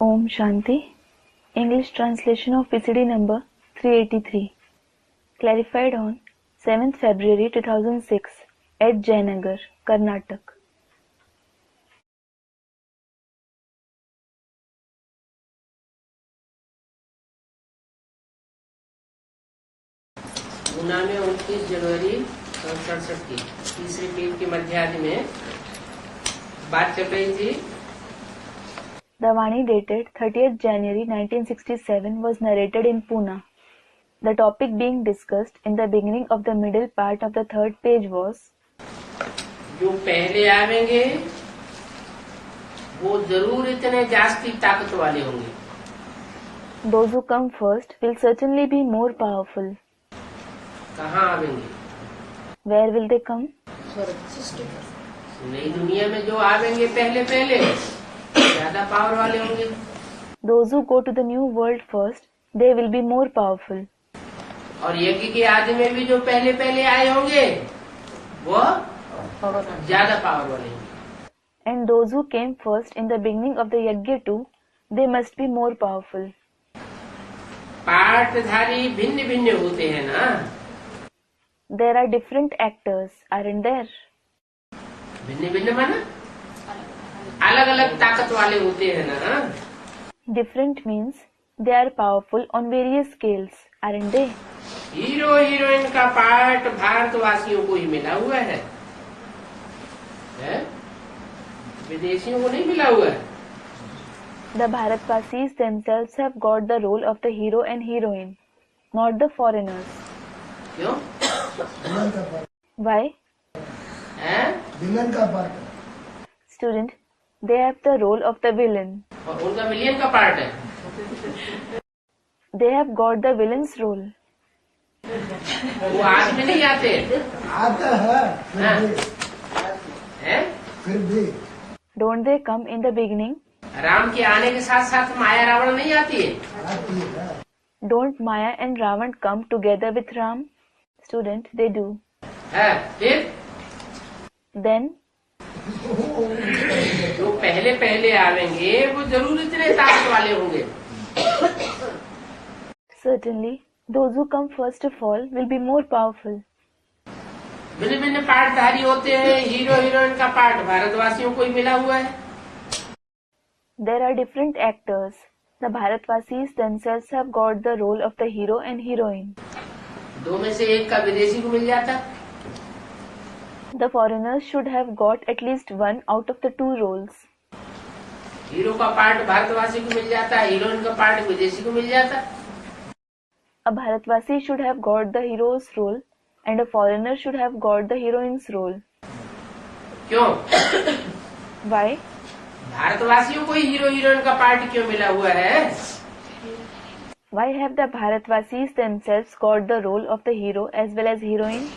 Om Shanti. English translation of PCD number 383. Clarified on 7th February 2006 at Jayanagar, Karnataka. गुना में 29 जनवरी 1967 की तीसरे page के मध्यार्ध में बात चल रही थी। The Vani dated 30th January 1967 was narrated in Pune. The topic being discussed in the beginning of the middle part of the third page was जो पहले आवेंगे वो जरूर इतने जास्ती ताकत वाले होंगे। those who come first will certainly be more powerful. कहाँ आवेंगे? Where will they come? नई दुनिया में जो आवेंगे पहले ज्यादा पावर वाले होंगे। Those who go to the new world first, they will be more powerful. और यज्ञ के आदि में भी जो पहले आए होंगे वो ज्यादा पावर वाले होंगे। And those who came first in the beginning of the yajna too, they must be more powerful. पाठधारी भिन्न भिन्न होते हैं ना। There are different actors, aren't there? भिन्न भिन्न माना अलग अलग ताकत वाले होते हैं ना। Different means they are powerful on various scales, aren't they? Hero heroine का पार्ट भारतवासियों को ही मिला हुआ है? विदेशियों को नहीं मिला हुआ है। The Bharatvasis themselves have got the role of the hero and heroine, not the foreigners. क्यों? Why? विलन का part. Student, they have the role of the villain. और उनका विलियन का पार्ट है। They have got the villain's role. वो आज में नहीं आते। आता है फिर भी Don't they come in the beginning? Ram के आने के साथ साथ माया रावण नहीं आती है। आती है। Don't Maya and Ravan come together with Ram? Student, they do. फिर Then, जो पहले आवेंगे वो जरूर इतने ताकत वाले होंगे। certainly, those who come first of all will be more powerful. भिन्न भिन्न पार्टधारी होते हैं। हीरो हीरोइन का पार्ट भारतवासियों को ही मिला हुआ है। There are different actors. The Bharatvasis themselves have got the role of the hero and heroine. दो में से एक का विदेशी को मिल जाता। The foreigners should have got at least one out of the two roles. Hero का पार्ट भारतवासी को मिल जाता, हीरोइन का पार्ट विदेशी को मिल जाता। A Bharatvasi should have got the hero's role and a foreigner should have got the heroine's role. क्यों? Why? भारतवासियों को ही हीरो हीरोइन का पार्ट क्यों मिला हुआ है? Why have the Bharatvasis themselves got the role of the hero as well as heroine?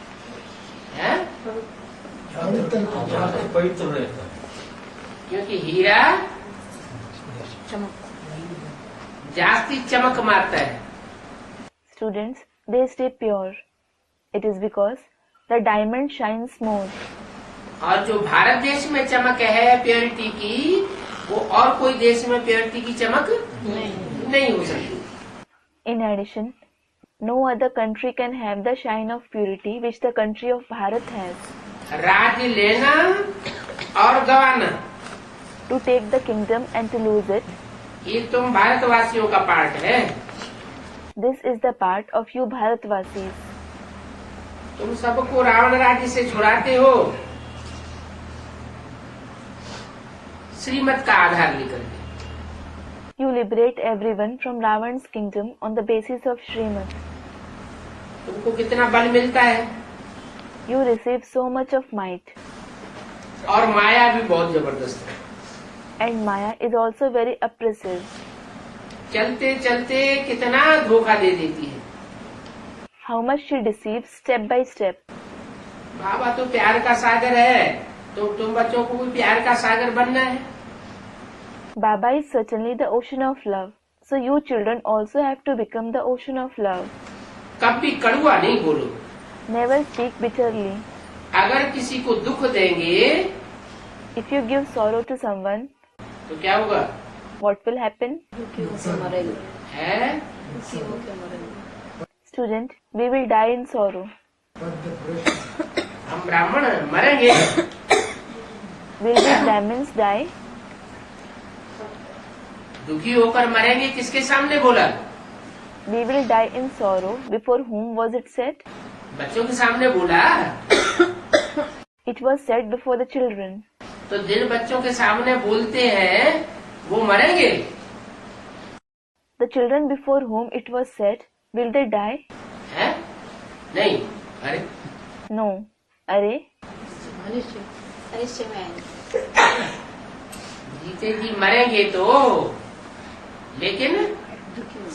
पवित्र रहता है। क्योंकि हीरा जास्ती चमक मारता है। Students, they stay pure. It is because the diamond shines more. और जो भारत देश में चमक है प्योरिटी की, वो और कोई देश में प्योरिटी की चमक नहीं हो सकती। In addition, no other country can have the shine of purity which the country of Bharat has. राज्य लेना और गवाना, To take the kingdom and to lose it, ये तुम भारतवासियों का पार्ट है। this is the part of you Bharatvasis. तुम सबको रावण राज्य से छुड़ाते हो श्रीमत का आधार लेकर के। You liberate everyone from Ravan's kingdom on the basis of Srimad. तुमको कितना बल मिलता है? You receive so much of might. और माया भी बहुत जबरदस्त है। And Maya is also very oppressive. चलते चलते कितना धोखा दे देती है। How much she deceives step by step. बाबा तो प्यार का सागर है, तो तुम बच्चों को भी प्यार का सागर बनना है। Baba is certainly the ocean of love. So you children also have to become the ocean of love. कभी कड़वा नहीं बोलो। Never speak bitterly. अगर किसी को दुख देंगे If you give sorrow to someone, तो क्या होगा? what will happen? है Student, we will die in sorrow. But the Brahman, हम ब्राह्मण मरेंगे। Will we Brahmins die? दुखी होकर मरेंगे किसके सामने बोला? We will die in sorrow. Before whom was it said? बच्चों के सामने बोला। It was said before the children. तो जिन बच्चों के सामने बोलते हैं वो मरेंगे। The children before whom it was said, will they die? है? नहीं। अरे No. Arey, जीते जी मरेंगे तो, लेकिन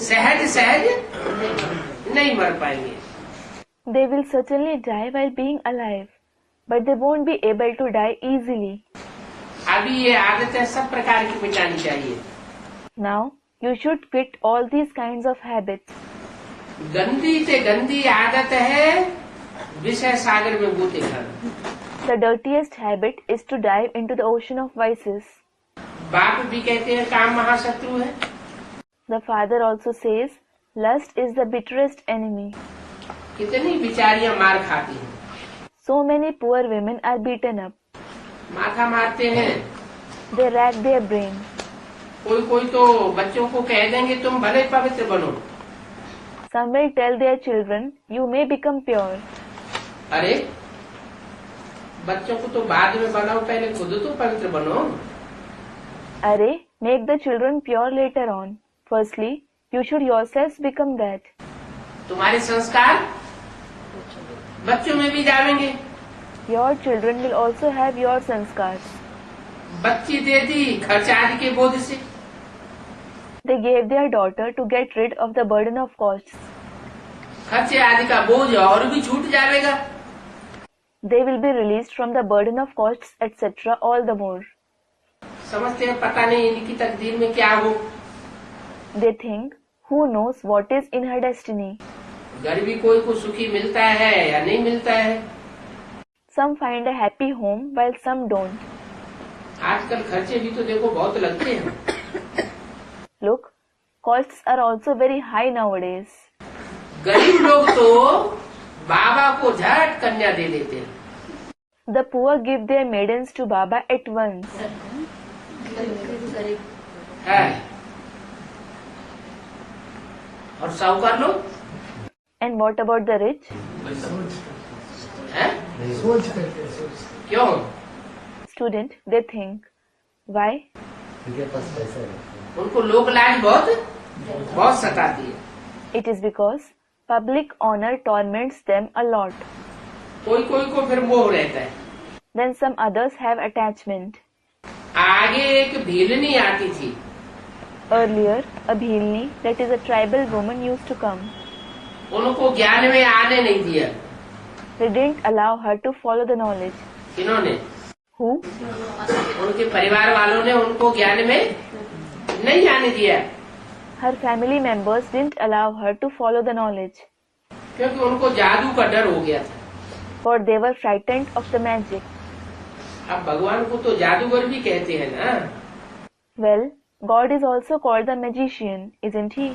सहज सहज नहीं मर पाएंगे। they will certainly die while being alive, but they won't be able to die easily. अभी ये आदतें सब प्रकार की मिटानी चाहिए। Now, you should quit all these kinds of habits. गंदी से गंदी आदत है विषय सागर में गोते खाना। The dirtiest habit is to dive into the ocean of vices. बाप भी कहते हैं काम महाशत्रु है। The father also says, lust is the bitterest enemy. कितनी बिचारियां मार खाती हैं, So many poor women are beaten up. माथा मारते हैं। They rack their brain. कोई कोई तो बच्चों को कह देंगे तुम भले पवित्र बनो। Some will tell their children, you may become pure. अरे बच्चों को तो बाद में बनाओ, पहले खुद तो पवित्र बनो। Arey, make the children pure later on. Firstly, you should yourselves become that. तुम्हारे संस्कार बच्चों में भी जाएंगे। Your children will also have your sanskars. बच्ची दे दी खर्च आदि के बोझ से। They gave their daughter to get rid of the burden of costs. खर्चे आदि का बोझ और भी छूट जाएगा। They will be released from the burden of costs, etc. all the more. समझते हैं पता नहीं इनकी तकदीर में क्या हो। They think, who knows what is in her destiny. गरीबी कोई को सुखी मिलता है या नहीं मिलता है। Some find a happy home while some don't. आजकल खर्चे भी तो देखो बहुत लगते हैं। Look, costs are also very high nowadays. गरीब लोग तो बाबा को झट कन्या दे देते हैं। The poor give their maidens to Baba at once. है। और साहूकार लोग And what about the rich? हैं? सोच करके सोच। क्यों? Student, they think, why? उनको लोक लाज बहुत सताती है। It is because public honor torments them a lot. कोई कोई को फिर मोह रहता है। Then some others have attachment. आगे एक भीलनी आती थी। Earlier, a bhilni, that is a tribal woman, used to come. उनको ज्ञान में आने नहीं दिया। They didn't allow her to follow the knowledge. इन्होंने Who? उनके परिवार वालों ने उनको ज्ञान में नहीं आने दिया, Her family members didn't allow her to follow the knowledge, क्योंकि उनको जादू का डर हो गया था। for they were frightened of the magic. अब भगवान को तो जादूगर भी कहते हैं ना। Well, God is also called the magician, isn't he?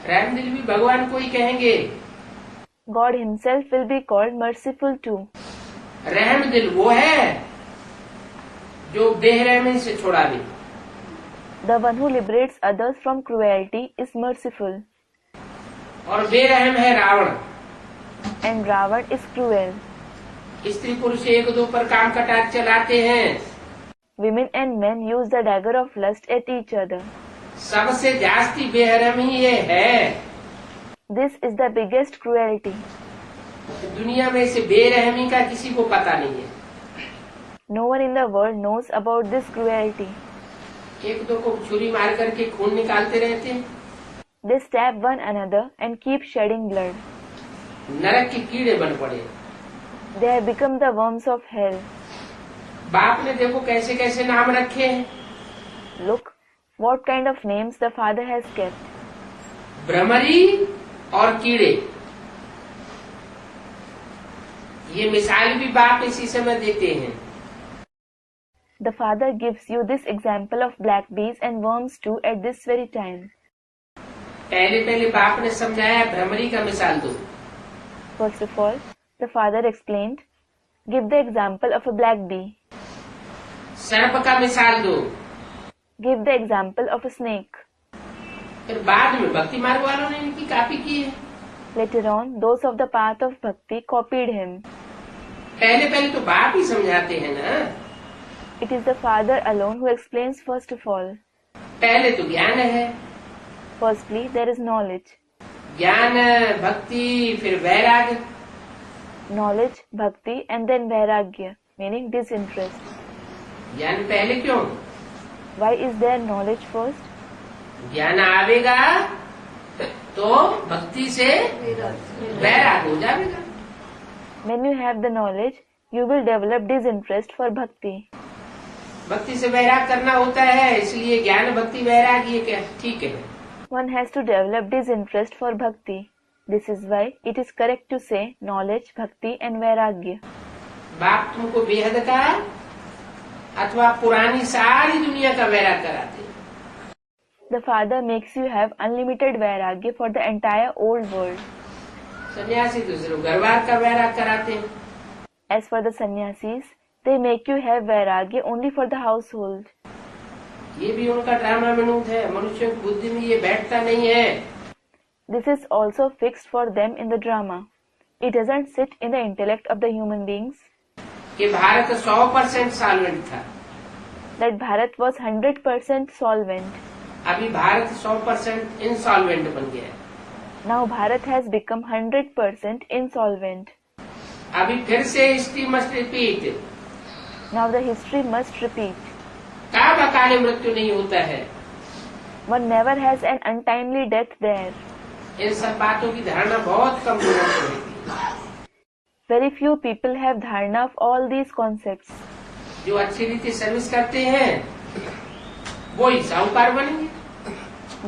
रहमदिल भी भगवान को ही कहेंगे। God himself will be called merciful too. रहमदिल वो है जो बेरहमी से छुड़ा दे। The one who liberates others from cruelty is merciful, और बेरहम है Ravan. and Ravan is cruel. स्त्री पुरुष एक दो पर काम कटार चलाते हैं। Women and men use the dagger of lust at each other. सबसे जास्ती बेरहम ही ये है। This is the biggest cruelty. दुनिया में से बेरहमी का किसी को पता नहीं है। No one in the world knows about this cruelty. एक दो को छुरी मार करके खून निकालते रहते हैं। They stab one another and keep shedding blood. नरक के कीड़े बन पड़े। They have become the worms of hell. बाप ने देखो कैसे कैसे नाम रखे हैं। Look, what kind of names the father has kept. Bhramari और कीड़े, ये मिसाल भी बाप इसी समय देते हैं। The father gives you this example of black bees and worms too at this very time. पहले बाप ने समझाया भ्रमरी का मिसाल दो. First of all, the father explained, give the example of a black bee. सर्प का मिसाल दो. Give the example of a snake. फिर बाद में भक्ति मार्ग वालों ने इनकी कॉपी की है. Later on, those of the path of bhakti copied him. पहले तो बाप ही समझाते हैं ना. It is the father alone who explains first of all. पहले तो ज्ञान है. Firstly, there is knowledge. ज्ञान, भक्ति, फिर वैराग्य. Knowledge, bhakti, and then vairagya, meaning disinterest. ज्ञान पहले क्यों? Why is there knowledge first? ज्ञान आवेगा तो भक्ति से वैराग हो जाएगा. When you have the knowledge, you will develop disinterest for bhakti. भक्ति से वैराग करना होता है, इसलिए ज्ञान भक्ति वैराग ये क्या ठीक है. One has to develop disinterest for bhakti. This is why it is correct to say knowledge, bhakti and vairagya. बाप तुमको बेहद का अथवा पुरानी सारी दुनिया का वैराग कराते हैं. The father makes you have unlimited vairagya for the entire old world. सन्यासी तो सिर्फ घरवार का वैराग कराते हैं. As for the sannyasis, they make you have vairagya only for the household. ये भी उनका ड्रामा मनूद है. मनुष्यों की बुद्धि में ये बैठता नहीं है. This is also fixed for them in the drama. It doesn't sit in the intellect of the human beings कि भारत 100% सॉल्वेंट था. that Bharat was 100% solvent. अभी भारत 100% इंसॉल्वेंट बन गया है. Now Bharat has become 100% insolvent. अभी फिर से history must repeat. Now the history must repeat. कब अकाले मृत्यु नहीं होता है. One never has an untimely death there. इन सब बातों की धारणा बहुत कम लोगों को होती है. Very few people have dharana of all these concepts. जो अच्छी रीति सर्विस करते हैं वो ही साहूकार बनेंगे.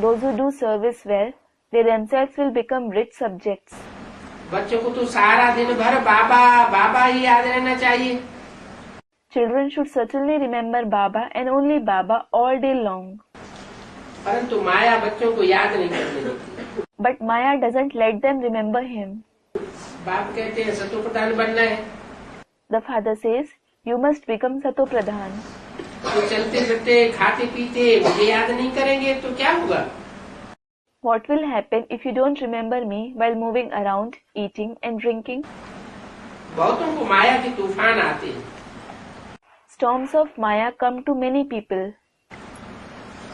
Those who do service well, they themselves will become rich subjects. बच्चों को तो सारा दिन भर बाबा बाबा ही याद रहना चाहिए. Children should certainly remember Baba and only Baba all day long. परंतु माया बच्चों को याद नहीं करने देती. But Maya doesn't let them remember him. बाप कहते हैं सतो प्रधान बनना है. The father says, you must become Sato Pradhan. तो चलते फिरते खाते पीते मुझे याद नहीं करेंगे तो क्या होगा. What will happen if you don't remember me while moving around, eating and drinking? बहुतों को माया के तूफान आते हैं. Storms of Maya come to many people.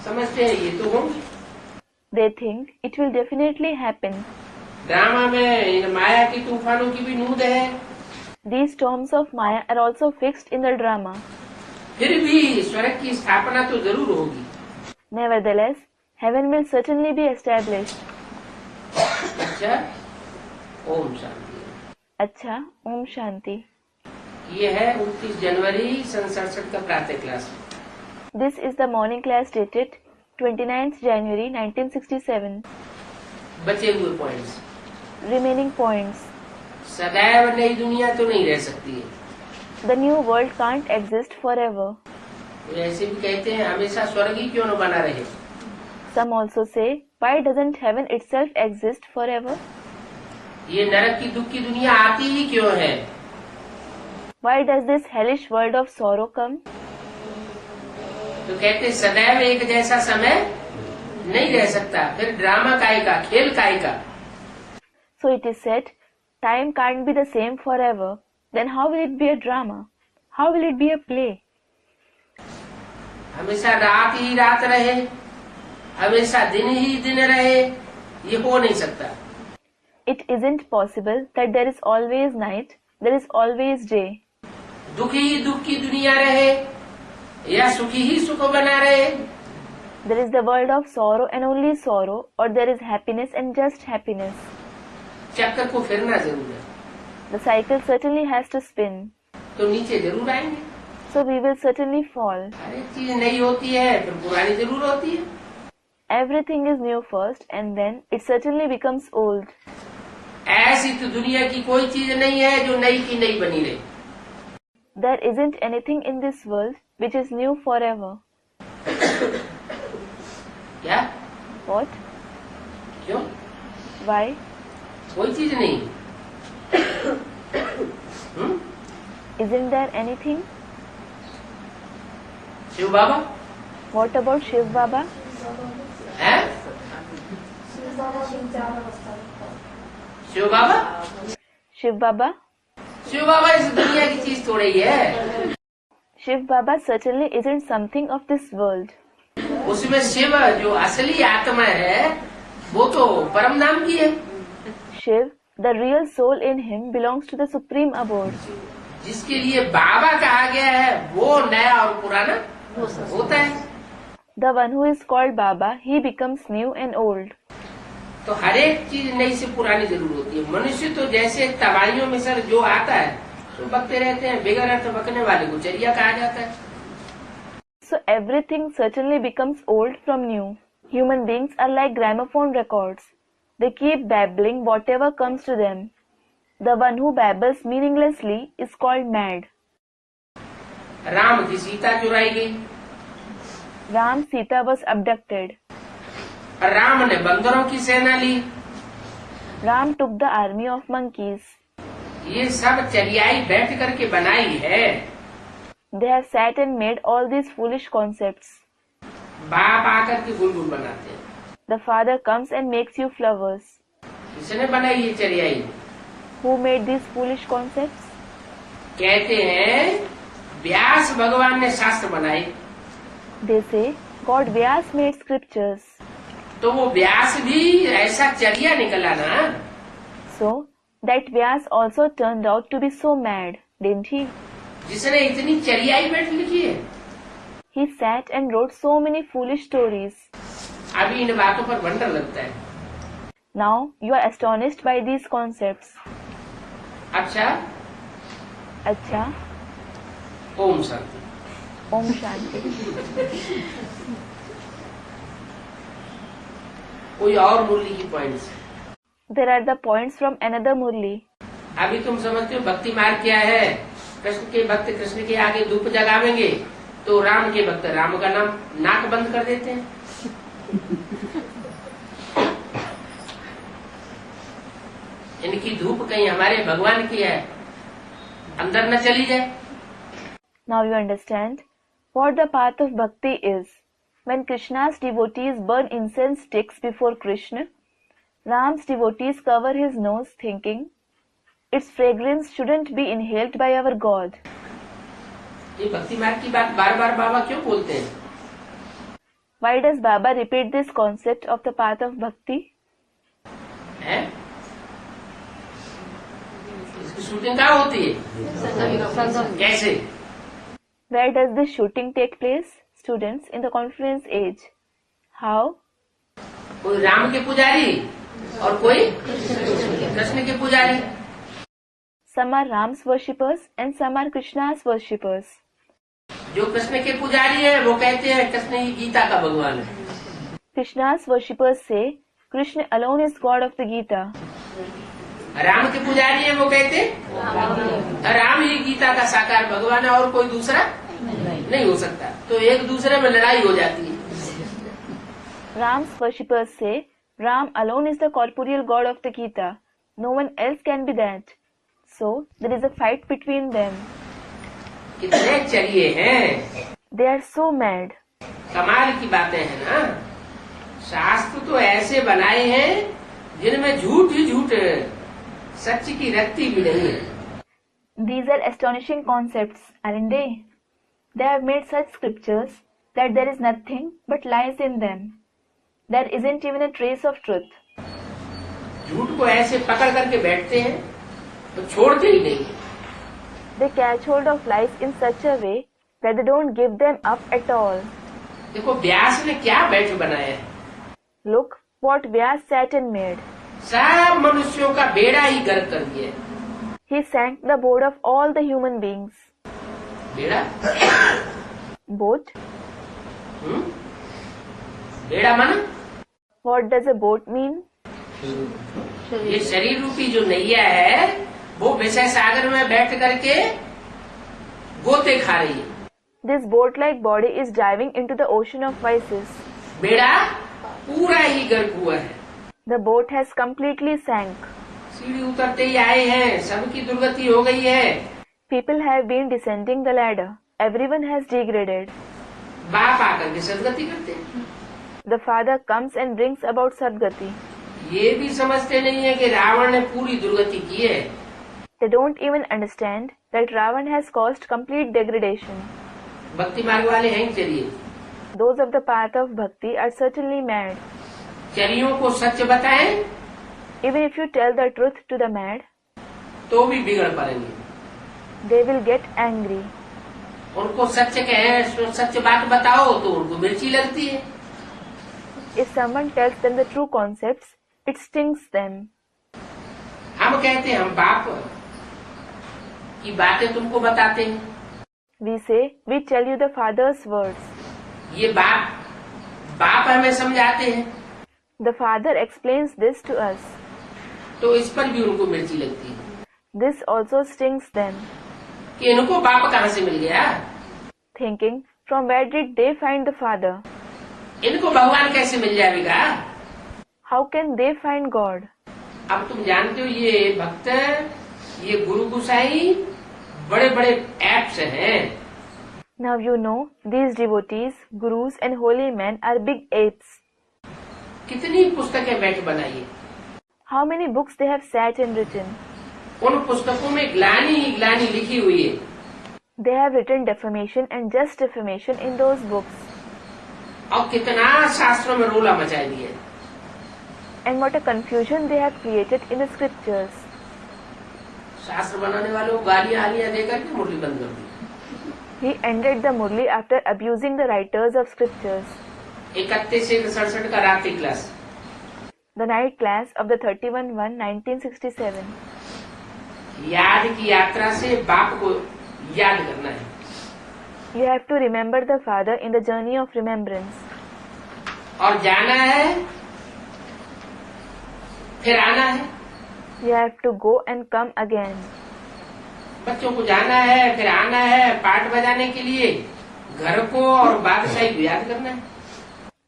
समझते हैं ये तो होंगे. They think it will definitely happen. Drama में इन माया के तूफानों की भी नूद है. These storms of Maya are also fixed in the drama. फिर भी स्वर्ग की स्थापना तो जरूर होगी. Nevertheless, heaven will certainly be established. अच्छा, ओम शांति. अच्छा, Om Shanti. ये है 29 जनवरी सन 67 का प्रातः class. This is the morning class dated 29th January 1967. बचे हुए पॉइंट्स. Remaining points. सदैव नई दुनिया तो नहीं रह सकती है. The new world can't exist forever. तो ऐसे भी कहते हैं हमेशा स्वर्ग ही क्यों न बना रहे. Some also say, why doesn't heaven itself exist forever? ये नरक की दुख की दुनिया आती ही क्यों है. Why does this hellish world of sorrow come? तो कहते सदैव एक जैसा समय नहीं रह सकता. फिर ड्रामा काय का, खेल काय का. So it is said, time can't be the same forever. Then how will it be a drama? How will it be a play? हमेशा रात ही रात रहे, हमेशा दिन ही दिन रहे, ये हो नहीं सकता. It isn't possible that there is always night, there is always day. दुखी ही दुख की दुनिया रहे या सुखी ही सुख बना रहे. There is the world of sorrow and only sorrow, or there is happiness and just happiness. चक्कर को फिरना जरूर है. The cycle certainly has to spin. तो नीचे जरूर आएंगे. So we will certainly fall. हर एक चीज नई होती है फिर पुरानी जरूर होती है. Everything is new first and then it certainly becomes old. ऐसी तो दुनिया की कोई चीज नहीं है जो नई की नई बनी रहे. There isn't anything in this world which is new forever. क्या? What? क्यों? Why? कोई चीज नहीं। Isn't there anything? Shiv Baba What about Shiv Baba? है? शिव बाबा? Shiv Baba? शिव बाबा इस दुनिया की चीज थोड़ी ही है। Shiv Baba certainly isn't something of this world. उसमें शिव जो असली आत्मा है वो तो परम नाम की है। Shiv, the real soul in him, belongs to the supreme abode. जिसके लिए बाबा कहा गया है वो नया और पुराना होता है। The one who is called Baba, he becomes new and old. तो हर एक चीज नई से पुरानी जरूर होती है। मनुष्य तो जैसे तबाहियों में सर जो आता है तो बकते रहते हैं, बेगर अर्थ बकने वाले को चरिया कहा जाता है। So everything certainly becomes old from new. Human beings are like gramophone records. They keep babbling whatever comes to them. The one who babbles meaninglessly is called mad. Ram की सीता चुराई गई, Ram Sita was abducted. Ram ने बंदरों की सेना ली। Ram took the army of monkeys. ये सब चरियाई बैठ करके बनाई है। They have sat and made all these foolish concepts. बाप आकर के गुलगुल बनाते हैं। The father comes and makes you flowers. किसने बनाई ये चरियाई? Who made these foolish concepts? कहते हैं व्यास भगवान ने शास्त्र बनाए। They say God Vyas made scriptures. तो वो व्यास भी ऐसा चरिया निकला ना। So that Vyas also turned out to be so mad, didn't he? जिसने इतनी चरियाई बैठ लिखी है। He sat and wrote so many foolish stories. अभी इन बातों पर वंडर लगता है। Now you are astonished by these concepts. अच्छा, Acha, Om Shanti. Om Shanti. कोई और मुरली की points? There are the points from another Murli. अभी तुम समझते हो भक्ति मार्ग क्या है? कृष्ण के भक्त कृष्ण के आगे धूप जगावेंगे तो राम के भक्त राम का नाम नाक बंद कर देते हैं। इनकी धूप कहीं हमारे भगवान की है, अंदर न चली जाए। Now you understand what the path of bhakti is. When Krishna's devotees burn incense sticks before Krishna, Ram's devotees cover his nose thinking, its fragrance shouldn't be inhaled by our God. ये भक्ति मार्ग की बात बार बार बाबा क्यों बोलते हैं? Why does Baba repeat this concept of the path of bhakti? है? इसकी शूटिंग कहाँ होती है? कैसे? Where does this shooting take place? Students, in the confluence age. How? कोई राम के पुजारी और कोई कृष्ण के पुजारी। Some are Ram's worshippers and some are Krishna's worshippers. जो कृष्ण के पुजारी है वो कहते हैं कृष्ण ही गीता का भगवान है। Krishna's worshippers say Krishna alone is God of the Gita. Ram के पुजारी है वो कहते हैं राम ही गीता का साकार भगवान है और कोई दूसरा नहीं हो सकता। तो एक दूसरे में लड़ाई हो जाती है। Ram's worshippers say Ram alone is the corporeal God of the Gita. No one else can be that. So there is a fight between them. कितने चरिए हैं। They are so mad. कमाल की बातें हैं ना। शास्त्र तो ऐसे बनाए हैं जिनमें झूठ ही झूठ है, सच की रत्ती भी नहीं है। These are astonishing concepts, aren't they? They have made such scriptures that there is nothing but lies in them. There isn't even a trace of truth. झूठ को ऐसे पकड़ करके बैठते हैं तो छोड़ते ही नहीं। They catch hold of lies in such a way that they don't give them up at all. देखो व्यास ने क्या बैठ बनाया है। Look what Vyas sat and made. सब मनुष्यों का बेड़ा ही गर्क कर दिया है। He sank the boat of all the human beings. बेड़ा? Boat? बेड़ा माना? What does a boat mean? ये शरीर रूपी जो नैया है वो विषय सागर में बैठ करके गोते खा रही है। This boat-like body is diving into the ocean of vices. बेड़ा पूरा ही गर्क हुआ है, The boat has completely sank. सीढ़ी उतरते ही आए हैं, सबकी दुर्गति हो गई है। People have been descending the ladder. Everyone has degraded. बाप आकर के सदगति करते हैं। The father comes and brings about Sadgati. ये भी समझते नहीं है कि रावण ने पूरी दुर्गति की है। They don't even understand that Ravan has caused complete degradation. भक्ति मार्ग वाले हैं चलिए, Those of the path of bhakti are certainly mad. चरियों को सच बताएं Even if you tell the truth to the mad, तो भी बिगड़ पड़ेंगे। they will get angry. उनको सच कहें, सच बात बताओ तो उनको मिर्ची लगती है। If someone tells them the true concepts, it stings them. हम कहते हैं हम बाप की बातें तुमको बताते हैं। We say, we tell you the father's words. ये बाप हमें समझाते हैं, The father explains this to us. तो इस पर भी उनको मिर्ची लगती है This also stings them, कि इनको बाप कहाँ से मिल गया, thinking, from where did they find the father? इनको भगवान कैसे मिल जाएगा। How can they find God? अब तुम जानते हो ये भक्त, ये गुरु गुसाई बड़े बड़े एप्स हैं। Now you know, these devotees, gurus and holy men are big apes. कितनी पुस्तकें बैठ बनाई, How many books they have sat and written. उन पुस्तकों में ग्लानी ही ग्लानी लिखी हुई है। They have written defamation and just defamation in those books. और कितना शास्त्रों में रोला मचा दिया, And what a confusion they have created in the scriptures. शास्त्र बनाने वालों को गालियां आलियां देकर के मुरली बंद कर दी। He ended the Murli after abusing the writers of scriptures. 31 से 67 का रात्रि class, The night class of the 31/1/1967. याद की यात्रा से बाप को याद करना है। You have to remember the father in the journey of remembrance. और जाना है, फिर आना है। You have to go and come again. बच्चों को जाना है, फिर आना है, पाठ बजाने के लिए घर को और बादशाही को याद करना है।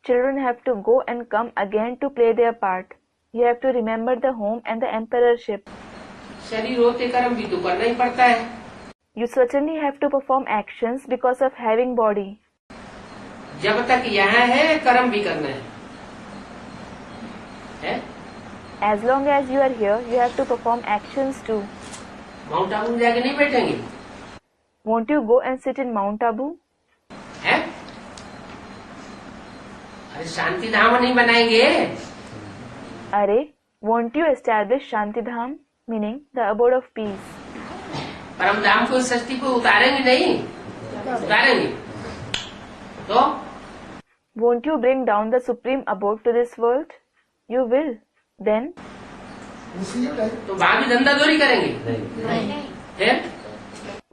Children have to go and come again to play their part. You have to remember the home and the emperorship. शरीर होते कर्म भी तो करना ही पड़ता है। You certainly have to perform actions because of having body. जब तक यहाँ है कर्म भी करना है? As long as you are here, you have to perform actions too. Mount Abu में जाके नहीं बैठेंगे, Won't you go and sit in Mount Abu? है? अरे शांति धाम नहीं बनाएंगे, Are, won't you establish Shantidham, meaning the abode of peace? परम धाम को इस सृष्टि को उतारेंगे नहीं, उतारेंगे तो Won't you bring down the supreme abode to this world? You will. Then, उसी टाइम तो वहां भी धंधा दौरी करेंगे, फिर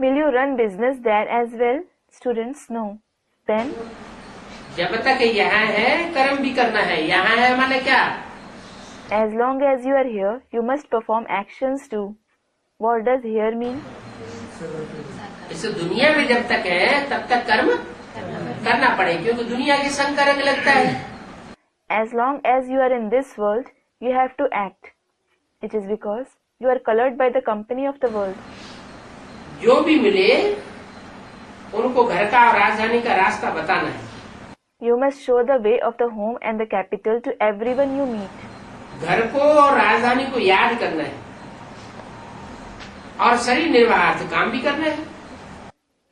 will you run business there as well? Students, no. Then, जब तक यहाँ है कर्म भी करना है। यहाँ है माने क्या, as long as you are here, you must perform actions too. What does here mean? इस दुनिया में जब तक है तब तक कर्म करना पड़े, क्योंकि दुनिया के संग का रंग लगता है। As long as you are in this world, you have to act. It is because you are colored by the company of the world. जो भी मिले उनको घर का और राजधानी का रास्ता बताना है। You must show the way of the home and the capital to everyone you meet. घर को और राजधानी को याद करना है और शरीर निर्वाहार्थ काम भी करना है।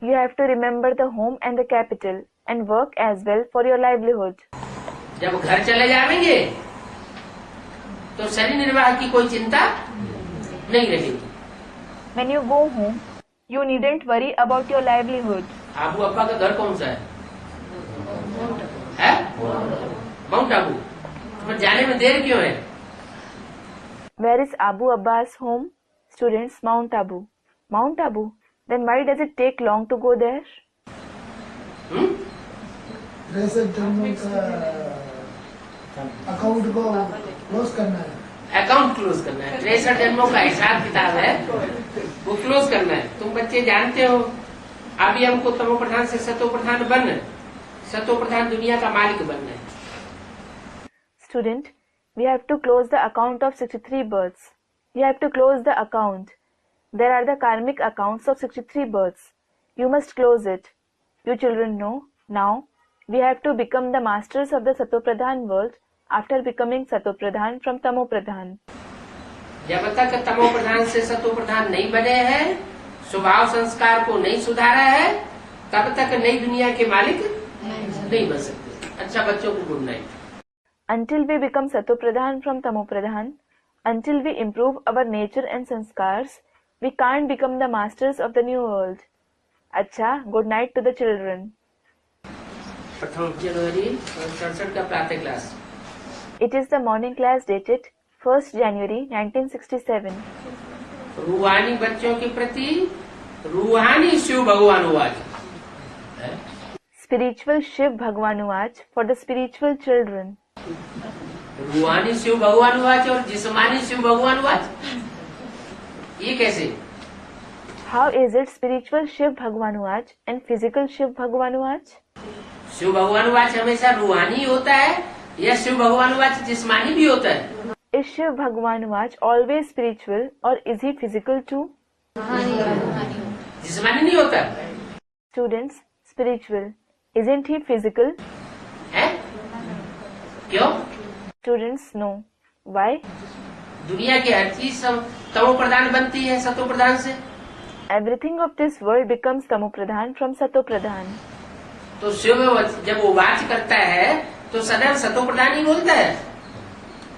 You have to remember the home and the capital and work as well for your livelihood. जब घर चले जाएंगे तो शरीर निर्वाह की कोई चिंता नहीं रहेगी। When you go home, you needn't worry about your livelihood. Abu अब्बा का घर कौन सा है? माउंट आबू। पर जाने में देर क्यों है? Where is Abu Abba's home? Students, Mount Abu. Mount Abu? Then why does it take long to go there? 63 जन्मों का अकाउंट को क्लोज करना है। अकाउंट क्लोज करना है, 63 जन्मों का हिसाब किताब है वो क्लोज करना है। तुम बच्चे जानते हो अभी हमको तमो प्रधान से सतो प्रधान बनना है, सतो प्रधान दुनिया का मालिक बनना है। Student, we have to close the account of 63 births. You have to close the account. There are the karmic accounts of 63 births. You must close it. You children know, now, we have to become the masters of the Satopradhan world after becoming Satopradhan from Tamopradhan. जब तक तमो प्रधान से सतो प्रधान नहीं बने हैं, स्वभाव संस्कार को नहीं सुधारा है, तब तक नई दुनिया के मालिक नहीं बन सकते। अच्छा बच्चों को good night. Until we become Satopradhan from Tamopradhan, until we improve our nature and sanskars, we can't become the masters of the new world. Acha, good night to the children. प्रथम जनवरी 67 का प्रातः class. It is the morning class dated 1st January 1967. रूहानी बच्चों के प्रति रूहानी शिव भगवान watch. Spiritual Shiv Bhagwanuach for the spiritual children. रूहानी शिव भगवान वाच और जिस्मानी शिव भगवान वाच, ये कैसे? How is it spiritual Shiv Bhagwanuach and physical Shiv Bhagwanuach? Shiv भगवान वाच हमेशा रूहानी होता है या शिव भगवान वाच जिस्मानी भी होता है? Is Shiv Bhagwanuach always spiritual or is he physical too? जिस्मानी नहीं होता Students, spiritual. Isn't he physical? है? क्यों? Students, no. Why? दुनिया की हर चीज सब तमो प्रधान बनती है सतो प्रधान से। Everything of this world becomes Tamopradhan from Satopradhan. तो शिव जब वो वाच करता है तो सदैव सतो प्रधान ही बोलता है।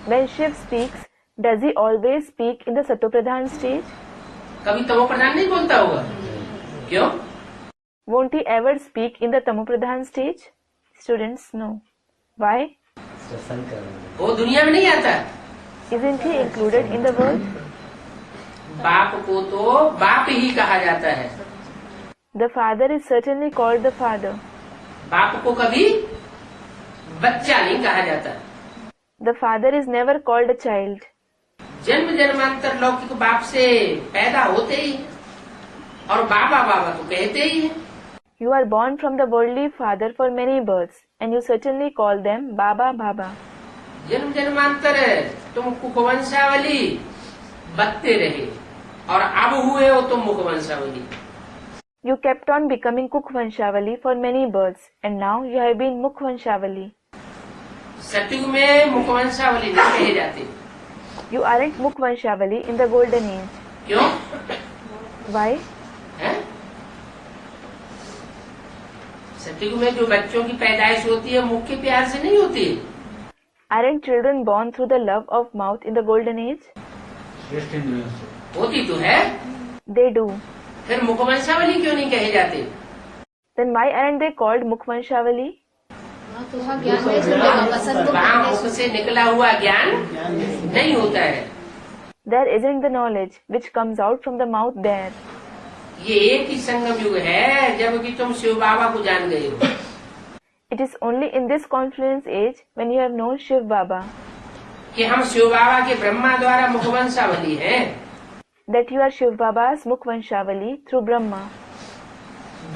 When Shiv speaks, does he always speak in the Satopradhan stage? कभी तमो प्रधान नहीं बोलता होगा, क्यों? Won't he ever speak in the Tamopradhan stage? Students, no. Why? वो दुनिया में नहीं आता। Isn't he included in the world? बाप को तो बाप ही कहा जाता है। The father is certainly called the father. बाप को कभी बच्चा नहीं कहा जाता। The father is never called a child. जन्म जन्मांतर लौकिक बाप से पैदा होते ही और बाबा बाबा तो कहते ही है। You are born from the worldly father for many births, and you certainly call them Baba Baba. जन्म जन्मांतर तुम कुखवंशावली बत्ते रहे और अब हुए हो तुम मुखवंशावली। You kept on becoming Kukhvanshavali for many births, and now you have been Mukhvanshavali. सतयुग में मुखवंशावली नहीं कहे जाते। You aren't Mukhvanshavali in the golden age. क्यों? Why? है? सतयुग में जो बच्चों की पैदाइश होती है मुख के प्यार से नहीं होती। Aren't children born through the love of mouth in the golden age? होती तो है, They do. फिर मुखवंशावली क्यों नहीं कहे जाते? Then why aren't they called Mukhvanshavali? वहाँ मुख से निकला हुआ ज्ञान नहीं होता है। There isn't the knowledge which comes out from the mouth there. ये एक ही संगम युग है जबकि तुम शिव बाबा को जान गए हो। It is only in this confluence age when you have known Shiv Baba कि हम शिव बाबा के ब्रह्मा द्वारा मुखवंशावली हैं। that you are Shiv Baba's Mukhvanshavali through Brahma.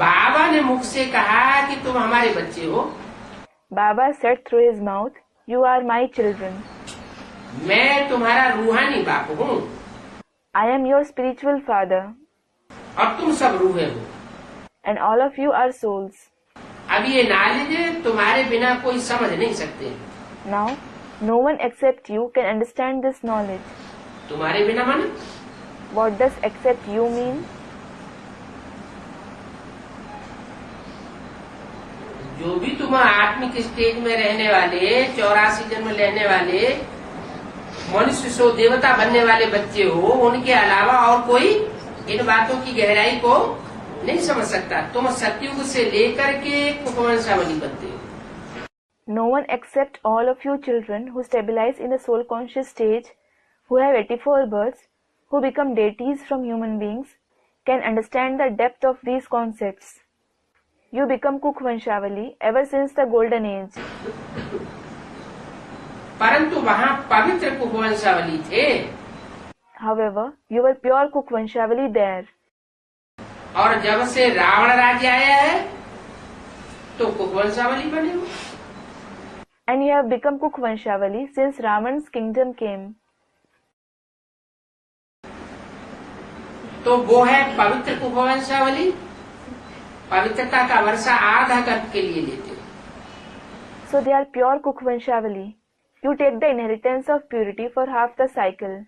बाबा ने मुख से कहा कि तुम हमारे बच्चे हो। Baba said through his mouth, "You are my children. मैं तुम्हारा रूहानी बाप हूँ I am your spiritual father, और तुम सब रूहे हो। and all of you are souls." अब ये नॉलेज तुम्हारे बिना कोई समझ नहीं सकते। Now, no one except you can understand this knowledge. तुम्हारे बिना माने What does except you mean? जो भी तुम आत्मिक स्टेज में रहने वाले 84 जन्म लेने वाले मनुष्य सो देवता बनने वाले बच्चे हो, उनके अलावा और कोई इन बातों की गहराई को नहीं समझ सकता। तुम सतयुग से लेकर के कुखवंशावली बनते हो। No one except all of you children who stabilize in the soul conscious stage, who have 84 births, who become deities from human beings, can understand the depth of these concepts. You become Kukhvanshavali ever since the golden age. परंतु वहाँ पवित्र कुखवंशावली थे। However, you were pure Kukhvanshavali there. और जब से रावण राज्य आया है तो कुकवंशावली बने हो। And you have become Kukvanshavali since Ravan's kingdom came. तो वो है पवित्र कुकवंशावली, पवित्रता का वर्षा आधा कल्प के लिए लेते हो। So they are pure Kukvanshavali. You take the inheritance of purity for half the cycle.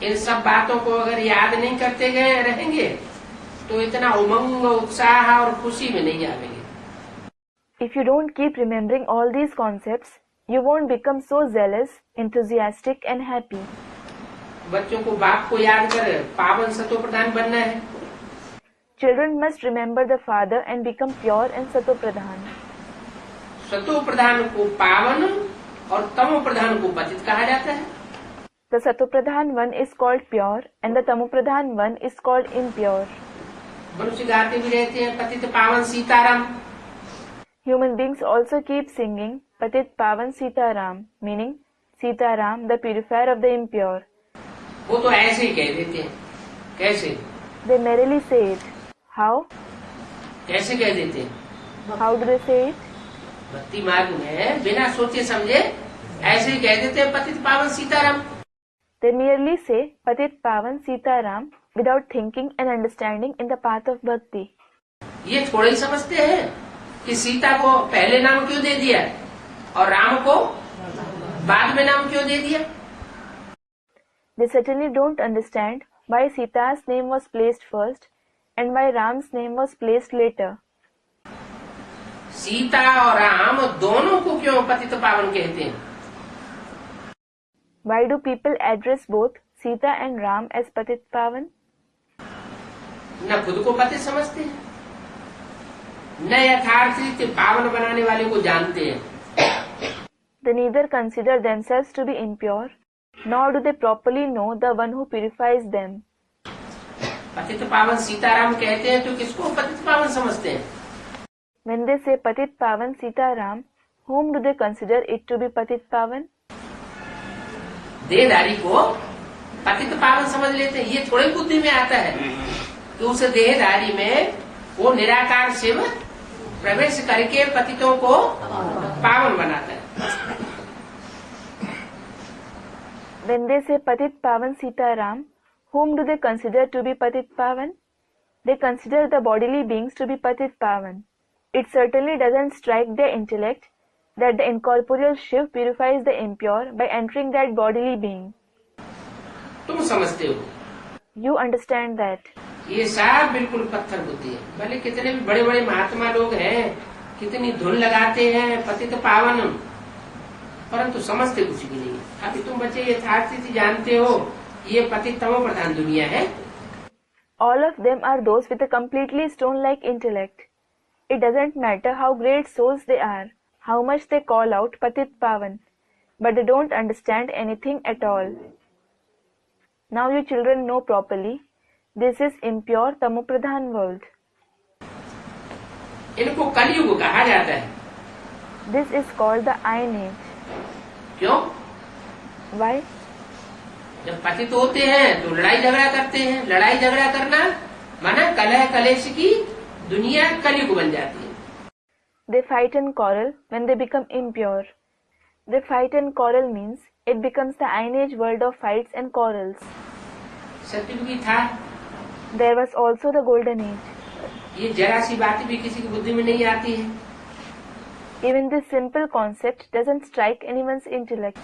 इन सब बातों को अगर याद नहीं करते गए रहेंगे तो इतना उमंग, उत्साह और खुशी में नहीं आवेंगे। If you don't keep remembering all these concepts, you won't become so zealous, enthusiastic and happy. बच्चों को बाप को याद कर पावन सतो प्रधान बनना है। Children must remember the father and become pure and sato pradhan. सतो प्रधान को पावन और तमो प्रधान को पतित कहा जाता है। The sato pradhan one is called pure and the tamo pradhan one is called impure. मनुष्य गाते भी रहते हैं पतित पावन Sitaram. Human beings also keep singing Patit Pavan Sitaram, meaning Sitaram, the purifier of the impure. वो तो ऐसे ही कह देते हैं। कैसे? They merrily say it. How? कैसे कह देते हैं? How do they say it? भक्ति मार्ग में बिना सोचे समझे ऐसे ही कह देते हैं पतित पावन Sitaram. They merely say Patit Pavan Sitaram without thinking and understanding in the path of bhakti. ये थोड़े ही समझते हैं कि सीता को पहले नाम क्यों दे दिया और राम को बाद में नाम क्यों दे दिया। They certainly don't understand why Sita's name was placed first and why Ram's name was placed later. Sita और राम दोनों को क्यों पतित पावन कहते हैं? Why do people address both Sita and Ram as Patit Pavan? न खुद को पतित समझते हैं, न यथार्थ रीति पावन बनाने वाले को जानते हैं। They neither consider themselves to be impure, nor do they properly know the one who purifies them. पतित पावन सीताराम कहते हैं तो किसको पतित पावन समझते हैं? When they say Patit Pavan Sitaram, whom do they consider it to be Patit Pavan? देहधारी को पतित पावन समझ लेते हैं। ये थोड़ी बुद्धि में आता है कि उस देहधारी में वो निराकार शिव प्रवेश करके पतितों को पावन बनाता है। When they say Patit Pavan Sitaram, whom do they consider to be Patit Pavan? They consider the bodily beings to be Patit Pavan. It certainly doesn't strike their intellect that the incorporeal Shiv purifies the impure by entering that bodily being. तुम समझते हो, You understand that. ये सब बिल्कुल पत्थर बुद्धि है। भले कितने भी बड़े बड़े महात्मा लोग हैं, कितनी धुन लगाते हैं पतित पावन, परंतु समझते कुछ भी नहीं। अभी तुम बच्चे यथार्थ जानते हो ये पतित तमो प्रधान दुनिया है। All of them are those with a completely stone-like intellect. It doesn't matter how great souls they are, how much they call out Patit Pavan, but they don't understand anything at all. Now you children know properly, this is impure Tamopradhan world. इनको कलयुग कहा जाता है। This is called the Iron Age. क्यों? Why? जब पतित होते हैं तो लड़ाई झगड़ा करते हैं। लड़ाई झगड़ा करना माना कलह कलेश की दुनिया कलयुग बन जाती है। They fight and quarrel when they become impure. They fight and quarrel means it becomes the Iron Age world of fights and quarrels. सत्युग भी था। There was also the Golden Age. ये जरा सी बात भी किसी की बुद्धि में नहीं आती है। Even this simple concept doesn't strike anyone's intellect.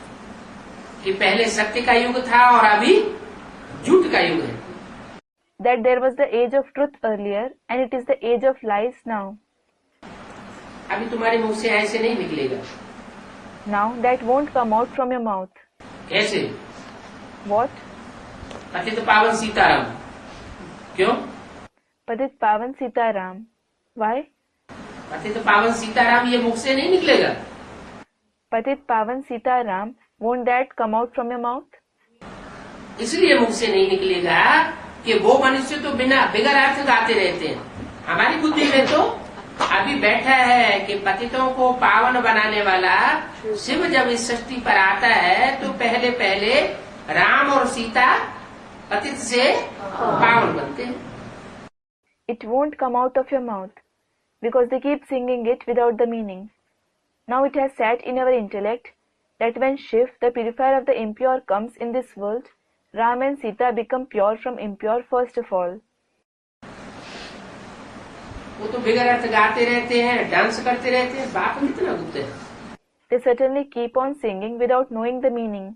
कि पहले सत्य का युग था और अभी झूठ का युग है। That there was the age of truth earlier and it is the age of lies now. अभी तुम्हारे मुंह से ऐसे नहीं निकलेगा। Now that won't come out from your mouth. कैसे? What? पतित पावन सीताराम। क्यों? Patit Pavan Sitaram. Why? पतित पावन सीताराम ये मुख से नहीं निकलेगा। Patit Pavan Sitaram, won't that come out from your mouth? इसलिए मुख से नहीं निकलेगा कि वो मनुष्य तो बिना बिगर अर्थ गाते रहते हैं। हमारी बुद्धि में तो अभी बैठा है कि पतितों को पावन बनाने वाला शिव जब इस सृष्टि पर आता है तो पहले पहले राम और सीता पतित से पावन बनते हैं। it won't come out of your mouth, because they keep singing it without the meaning. Now it has sat in our intellect that when Shiv, the purifier of the impure, comes in this world, Ram and Sita become pure from impure first of all. वो तो बिगर अर्थ गाते रहते हैं, dance करते रहते हैं, बाप कितना गुप्त है. They certainly keep on singing without knowing the meaning.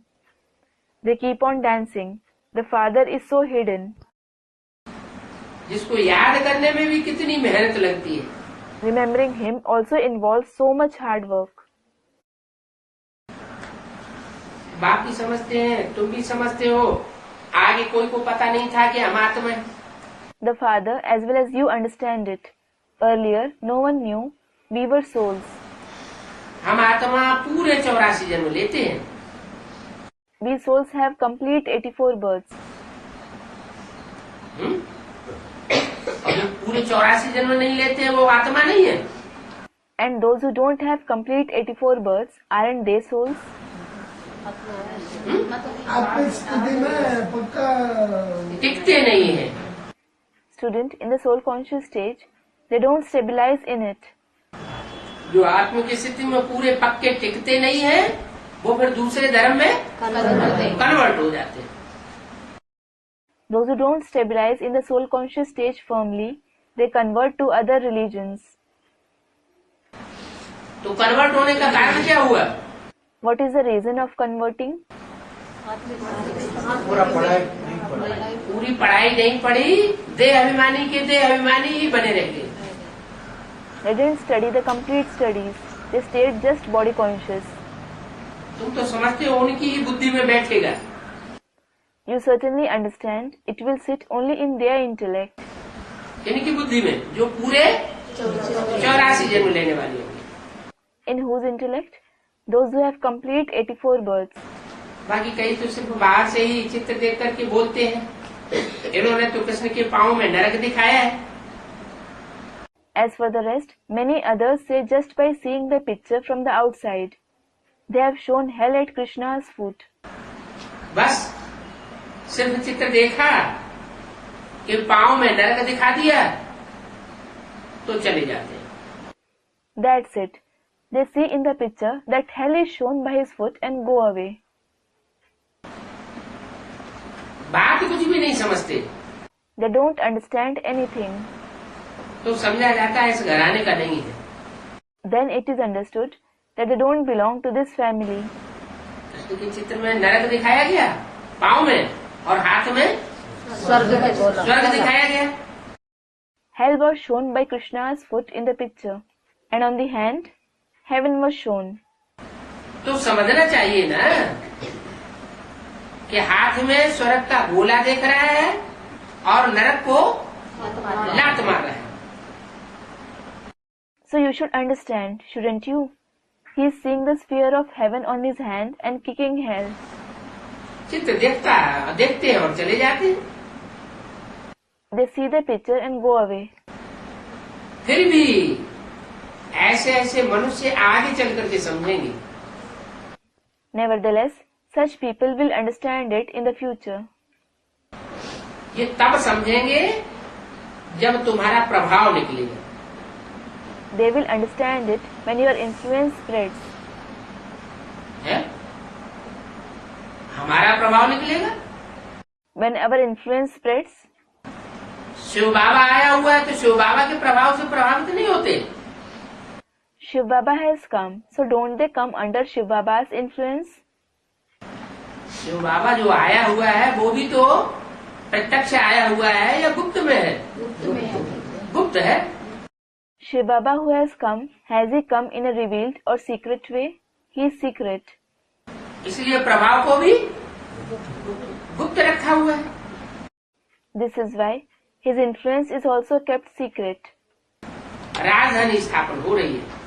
They keep on dancing. The Father is so hidden. जिसको याद करने में भी कितनी मेहनत लगती है. Remembering him also involves so much hard work. बाप भी समझते हैं, तुम भी समझते हो. आगे कोई को पता नहीं था कि हम आत्मा है. The Father as well as you understand it. Earlier, no one knew we were souls. हम आत्मा पूरे 84 जन्म लेते हैं. We souls have complete 84 births. और जो पूरे 84 जन्म नहीं लेते हैं वो आत्मा नहीं है. And those who don't have complete 84 births, aren't they souls? आत्मिक स्थिति में पक्का टिकते नहीं है. Student, in the soul conscious stage, they don't stabilize in it. जो आत्म की स्थिति में पूरे पक्के टिकते नहीं है, वो फिर दूसरे धर्म में कन्वर्ट हो जाते हैं. Those who don't stabilize in the soul conscious stage firmly, they convert to other religions. तो कन्वर्ट होने का कारण क्या हुआ? What is the reason of converting? पूरी पढ़ाई नहीं पढ़ी, देह अभिमानी के देह अभिमानी ही बने रह गए. They didn't study the complete studies. They stayed just body conscious. तुम तो समझते हो उनकी ही बुद्धि में बैठेगा. You certainly understand it will sit only in their intellect. इनकी बुद्धि में जो पूरे 84 जन्म लेने वाली होंगी. In whose intellect? Those who have complete 84 births. बाकी कई तो सिर्फ बाहर से ही चित्र देख करके बोलते हैं. इन्होंने तो कृष्ण के पाँव में नरक दिखाया है. As for the rest, many others say just by seeing the picture from the outside. They have shown hell at Krishna's foot. बस सिर्फ चित्र देखा कि पाँव में नरक दिखा दिया तो चले जाते हैं. That's it. They see in the picture that hell is shown by his foot and go away. बात कुछ भी नहीं समझते. They don't understand anything. तो समझा जाता है इस घराने का नहीं है. Then it is understood that they don't belong to this family. Krishna के चित्र में नरक दिखाया गया पाँव में और हाथ में स्वर्ग दिखाया गया. Hell was shown by Krishna's foot in the picture, and on the hand, heaven was shown. तो समझना चाहिए ना कि हाथ में स्वर्ग का गोला देख रहा है और नरक को लात मार रहा है. So you should understand, shouldn't you? He is seeing the sphere of heaven on his hand and kicking hell. चित्र देखते हैं और चले जाते हैं. They see the picture and go away. फिर भी ऐसे ऐसे मनुष्य आगे चल करके समझेंगे. Nevertheless, such people will understand it in the future. ये तब समझेंगे जब तुम्हारा प्रभाव निकलेगा. They will understand it when your influence spreads. है? हमारा प्रभाव निकलेगा. When our influence spreads, Shiv बाबा आया हुआ है तो शिव बाबा के प्रभाव से प्रभावित नहीं होते. Shiv Baba has come, so don't they come under Shiv Baba's influence? Shiv बाबा जो आया हुआ है वो भी तो प्रत्यक्ष आया हुआ है या गुप्त में है? गुप्त है. Shiv Baba who has come, has he come in a revealed or secret way? He is secret. इसलिए प्रभाव को भी गुप्त रखा हुआ है. This is why his influence is also kept secret. राजधानी स्थापन हो रही है.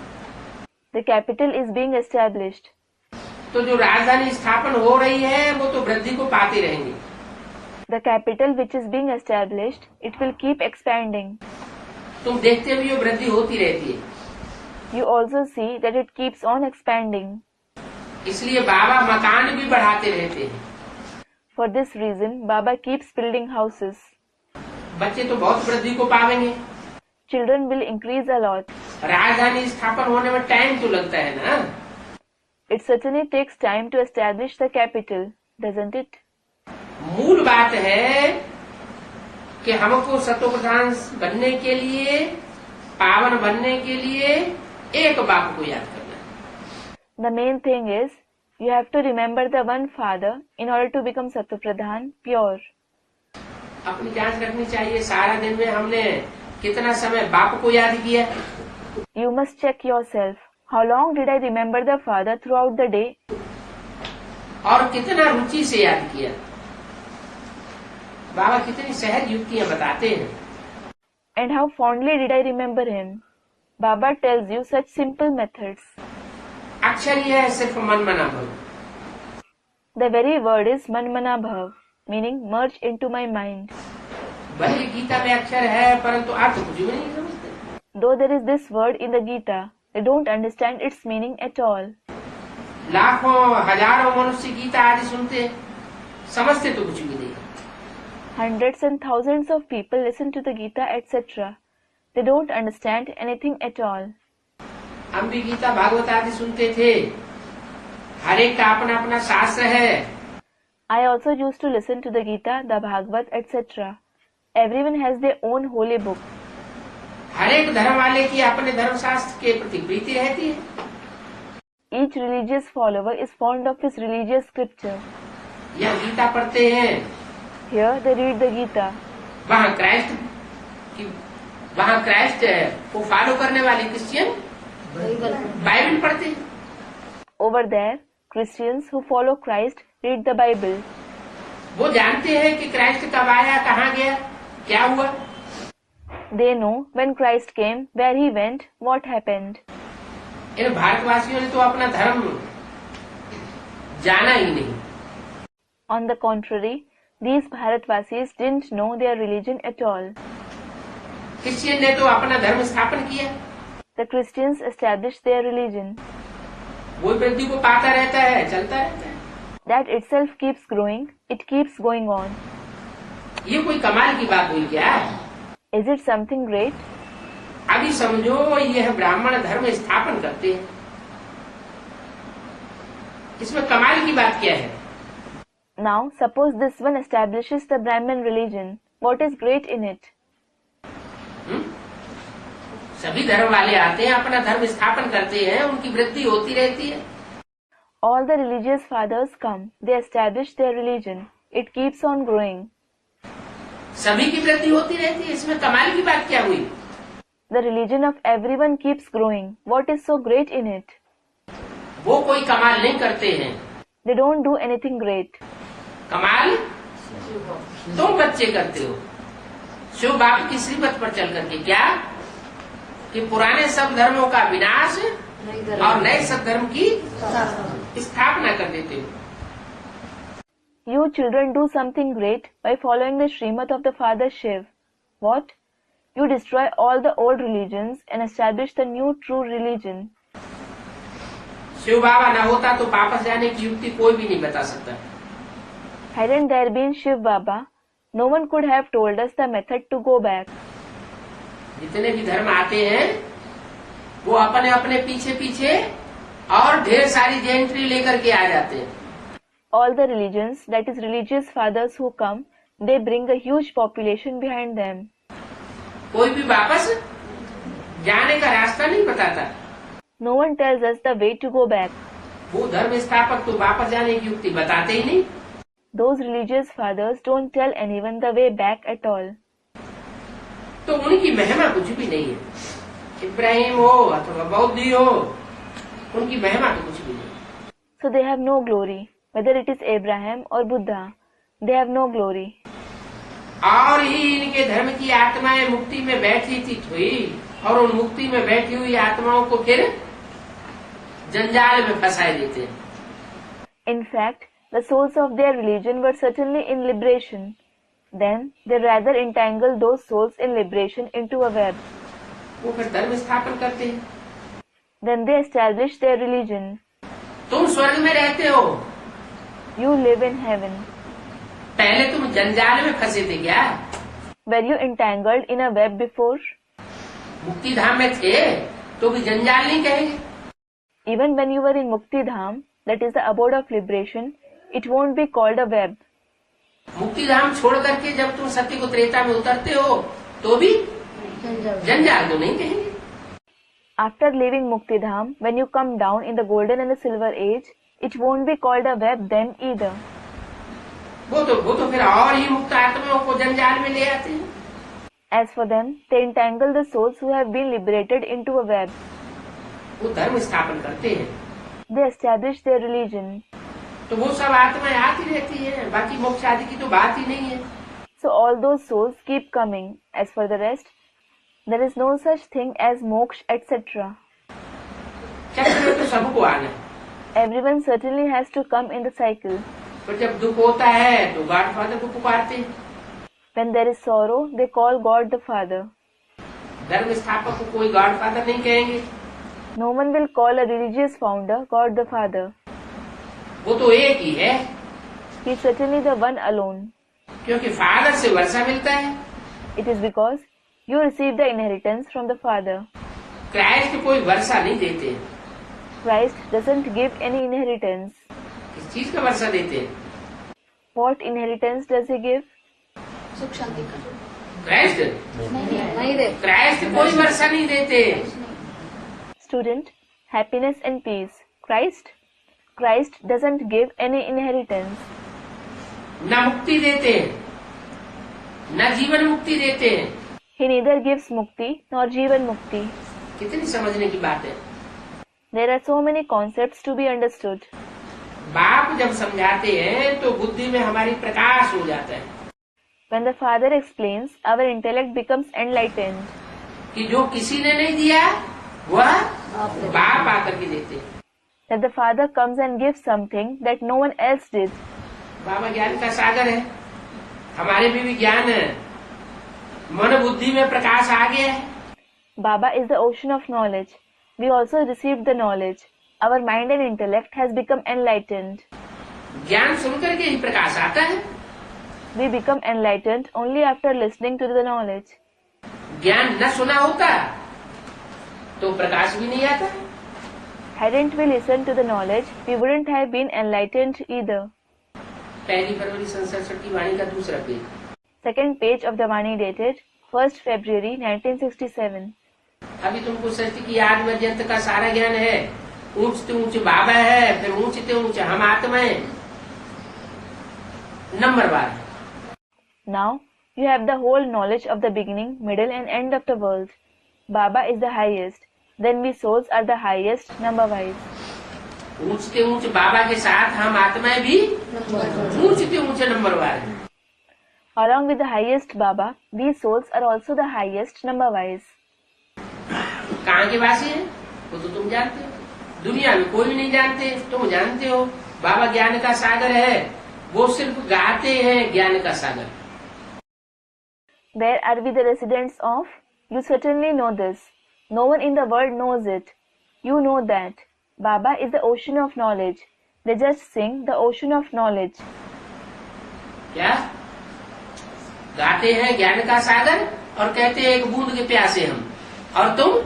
The capital is being established. तो जो राजधानी स्थापन हो रही है वो तो वृद्धि को पाते रहेंगे. The capital which is being established, it will keep expanding. तुम देखते भी हो वृद्धि होती रहती है. You also see that it keeps on expanding. इसलिए बाबा मकान भी बढ़ाते रहते हैं. For this reason, Baba keeps building houses. बच्चे तो बहुत वृद्धि को पावेंगे। Children will increase a lot. राजधानी स्थापन होने में टाइम तो लगता है ना। It certainly takes time to establish the capital, doesn't it? मूल बात है कि हमको सतोप्रधान बनने के लिए, पावन बनने के लिए एक बाप को याद करना है। The main thing is, you have to remember the one father in order to become Satopradhan, pure. अपनी जांच रखनी चाहिए, सारा दिन में हमने कितना समय बाप को याद किया। You must check yourself. How long did I remember the father throughout the day? और कितना रुचि से याद किया। बाबा कितनी सहज युक्तियां बताते हैं। And how fondly did I remember him? Baba tells you such simple methods. अक्षर यह है सिर्फ मन मना भव। The very word is Manmana Bhav, meaning merge into my mind. भले गीता में अक्षर है परंतु अर्थ कुछ भी नहीं समझते। Though there is this word in the Gita, they don't understand its meaning at all. लाखों हजारों मनुष्य गीता आदि सुनते, समझते तो कुछ भी नहीं। Hundreds and thousands of people listen to the Gita, etc. They don't understand anything at all. हम भी गीता भागवत आदि सुनते थे, हर एक का अपना अपना शास्त्र है। I also used to listen to the Gita, the Bhagavad, etc. Everyone has their own holy book. हर एक धर्म वाले की अपने धर्म शास्त्र के प्रति प्रीति रहती है। Each religious follower is fond of his religious scripture. यह गीता पढ़ते हैं, Here they read the Gita. वहाँ क्राइस्ट को फॉलो करने वाले क्रिश्चियन बाइबल पढ़ते हैं। Over there, Christians who follow Christ read the Bible. वो जानते हैं कि क्राइस्ट कब आया, कहाँ गया, क्या हुआ। They know when Christ came, where he went, what happened. इन भारतवासियों ने तो अपना धर्म जाना ही नहीं। On the contrary, these Bharatvasis didn't know their religion at all. Christian ने तो अपना धर्म स्थापन किया। The Christians established their religion. वो वृद्धि को पाता रहता है, चलता रहता है। That itself keeps growing, it keeps going on. ये कोई कमाल की बात हुई क्या? Is it something great? अभी समझो यह ब्राह्मण धर्म स्थापन करते हैं, इसमें कमाल की बात क्या है? Now, suppose this one establishes the Brahmin religion. What is great in it? सभी धर्म वाले आते हैं, अपना धर्म स्थापन करते हैं, उनकी वृद्धि होती रहती है। All the religious fathers come, they establish their religion. It keeps on growing. सभी की वृद्धि होती रहती है, इसमें कमाल की बात क्या हुई? The religion of everyone keeps growing. What is so great in it? वो कोई कमाल नहीं करते हैं। They don't do anything great. कमाल तुम बच्चे करते हो, शिव बाप की श्रीमत पर चल करके। क्या कि पुराने सब धर्मों का विनाश और नए सब धर्म की स्थापना कर देते हो। You children do something great by following the Srimad of the Father Shiv. What? You destroy all the old religions and establish the new true religion. Shiv बाबा न होता तो वापस जाने की युक्ति कोई भी नहीं बता सकता। Hadn't there been Shiv Baba, no one could have told us the method to go back. जितने भी धर्म आते हैं वो अपने अपने पीछे पीछे और ढेर सारी जेंट्री लेकर के आ जाते हैं। All the religions, that is religious fathers who come, they bring a huge population behind them. कोई भी वापस जाने का रास्ता नहीं बताता। No one tells us the way to go back. वो धर्म स्थापक तो वापस जाने की युक्ति बताते ही नहीं। Those religious fathers don't tell anyone the way back at all. तो उनकी महिमा कुछ भी नहीं है। इब्राहिम हो अथवा बौद्धी हो, उनकी महिमा तो कुछ भी नहीं। So they have no glory. Whether it is Abraham or Buddha, they have no glory. और ही इनके धर्म की आत्माएं मुक्ति में बैठी थी हुई, और उन मुक्ति में बैठी हुई आत्माओं को फिर जंजाल में फंसाए देते हैं। In fact, the souls of their religion were certainly in liberation. Then they rather entangle those souls in liberation into a web. वो फिर धर्म स्थापन करते हैं। Then they establish their religion. तुम स्वर्ग में रहते हो, You live in heaven. पहले तुम जंजाल में फंसे थे क्या? Were you entangled in a web before? मुक्ति धाम में थे तो भी जंजाल नहीं कहेंगे। Even when you were in Mukti Dham, that is the abode of liberation, it won't be called a web. मुक्ति धाम छोड़ करके जब तुम सत्य को त्रेता में उतरते हो तो भी जंजाल तो नहीं कहेंगे। After leaving Mukti Dham, when you come down in the golden and the silver age, it won't be called a web then either. वो तो फिर और ही मुक्त आत्माओं को जंजाल में ले आते हैं। As for them, they entangle the souls who have been liberated into a web. वो धर्म स्थापन करते हैं। They establish their religion. तो वो सब आत्माएं आती रहती है, बाकी मोक्ष आदि की तो बात ही नहीं है। So all those souls keep coming. As for the rest, there is no such thing as moksha, etc. चक्र में तो सबको आना है। Everyone certainly has to come in the cycle. पर जब दुख होता है तो गॉड फादर को पुकारते हैं। When there is sorrow, they call God the Father. धर्म स्थापक को कोई गॉड फादर नहीं कहेंगे। No one will call a religious founder God the Father. वो तो एक ही है। He is certainly the one alone. क्योंकि फादर से वर्षा मिलता है। It is because you receive the inheritance from the Father. Christ कोई वर्षा नहीं देते। Christ doesn't give any inheritance. किस चीज का वर्षा देते हैं? What inheritance does he give? सुख शांति का क्राइस्ट नहीं दे। क्राइस्ट कोई वर्षा नहीं देते। Student, happiness and peace. Christ doesn't give any inheritance. न मुक्ति देते हैं, न जीवन मुक्ति देते हैं। He neither gives mukti nor jivan mukti. कितनी समझने की बात है। There are so many concepts to be understood. बाप जब समझाते हैं तो बुद्धि में हमारी प्रकाश हो जाता है When the Father explains, our intellect becomes enlightened. कि जो किसी ने नहीं दिया वह बाप आकर के देते हैं। That the Father comes and gives something that no one else did. बाबा ज्ञान का सागर है, हमारे भी ज्ञान है, मन बुद्धि में प्रकाश आ गया है। Baba is the ocean of knowledge. We also received the knowledge. Our mind and intellect has become enlightened. ज्ञान सुनकर के ही प्रकाश आता है। We become enlightened only after listening to the knowledge. ज्ञान न सुना होता तो प्रकाश भी नहीं आता। Hadn't we listened to the knowledge, we wouldn't have been enlightened either. 1 फरवरी 1967 की वाणी का दूसरा page. Second page of the Vani dated 1st February 1967. अभी तुमको सृष्टि की आदि पर्यंत का सारा ज्ञान है। ऊंचते ऊंचे बाबा है, फिर ऊंचते ऊंचे हम आत्माएं। नंबरवार। Now you have the whole knowledge of the beginning, middle and end of the world. Baba is the highest. Then we souls are the highest number wise. ऊंचते ऊंचे बाबा के साथ हम आत्माएं भी ऊंचते ऊंचे नंबरवार हैं। Along with the highest Baba, we souls are also the highest number wise. कहाँ के वासी हैं वो तो तुम जानते हो, दुनिया में कोई नहीं जानते, तुम जानते हो। बाबा ज्ञान का सागर है, वो सिर्फ गाते हैं ज्ञान का सागर। Where are we the residents of? You certainly know this. No one in the world knows it. You know that. Baba is the ocean of knowledge. They just sing the ocean of knowledge. क्या गाते हैं ज्ञान का सागर और कहते हैं एक बूंद के प्यासे हम, और तुम?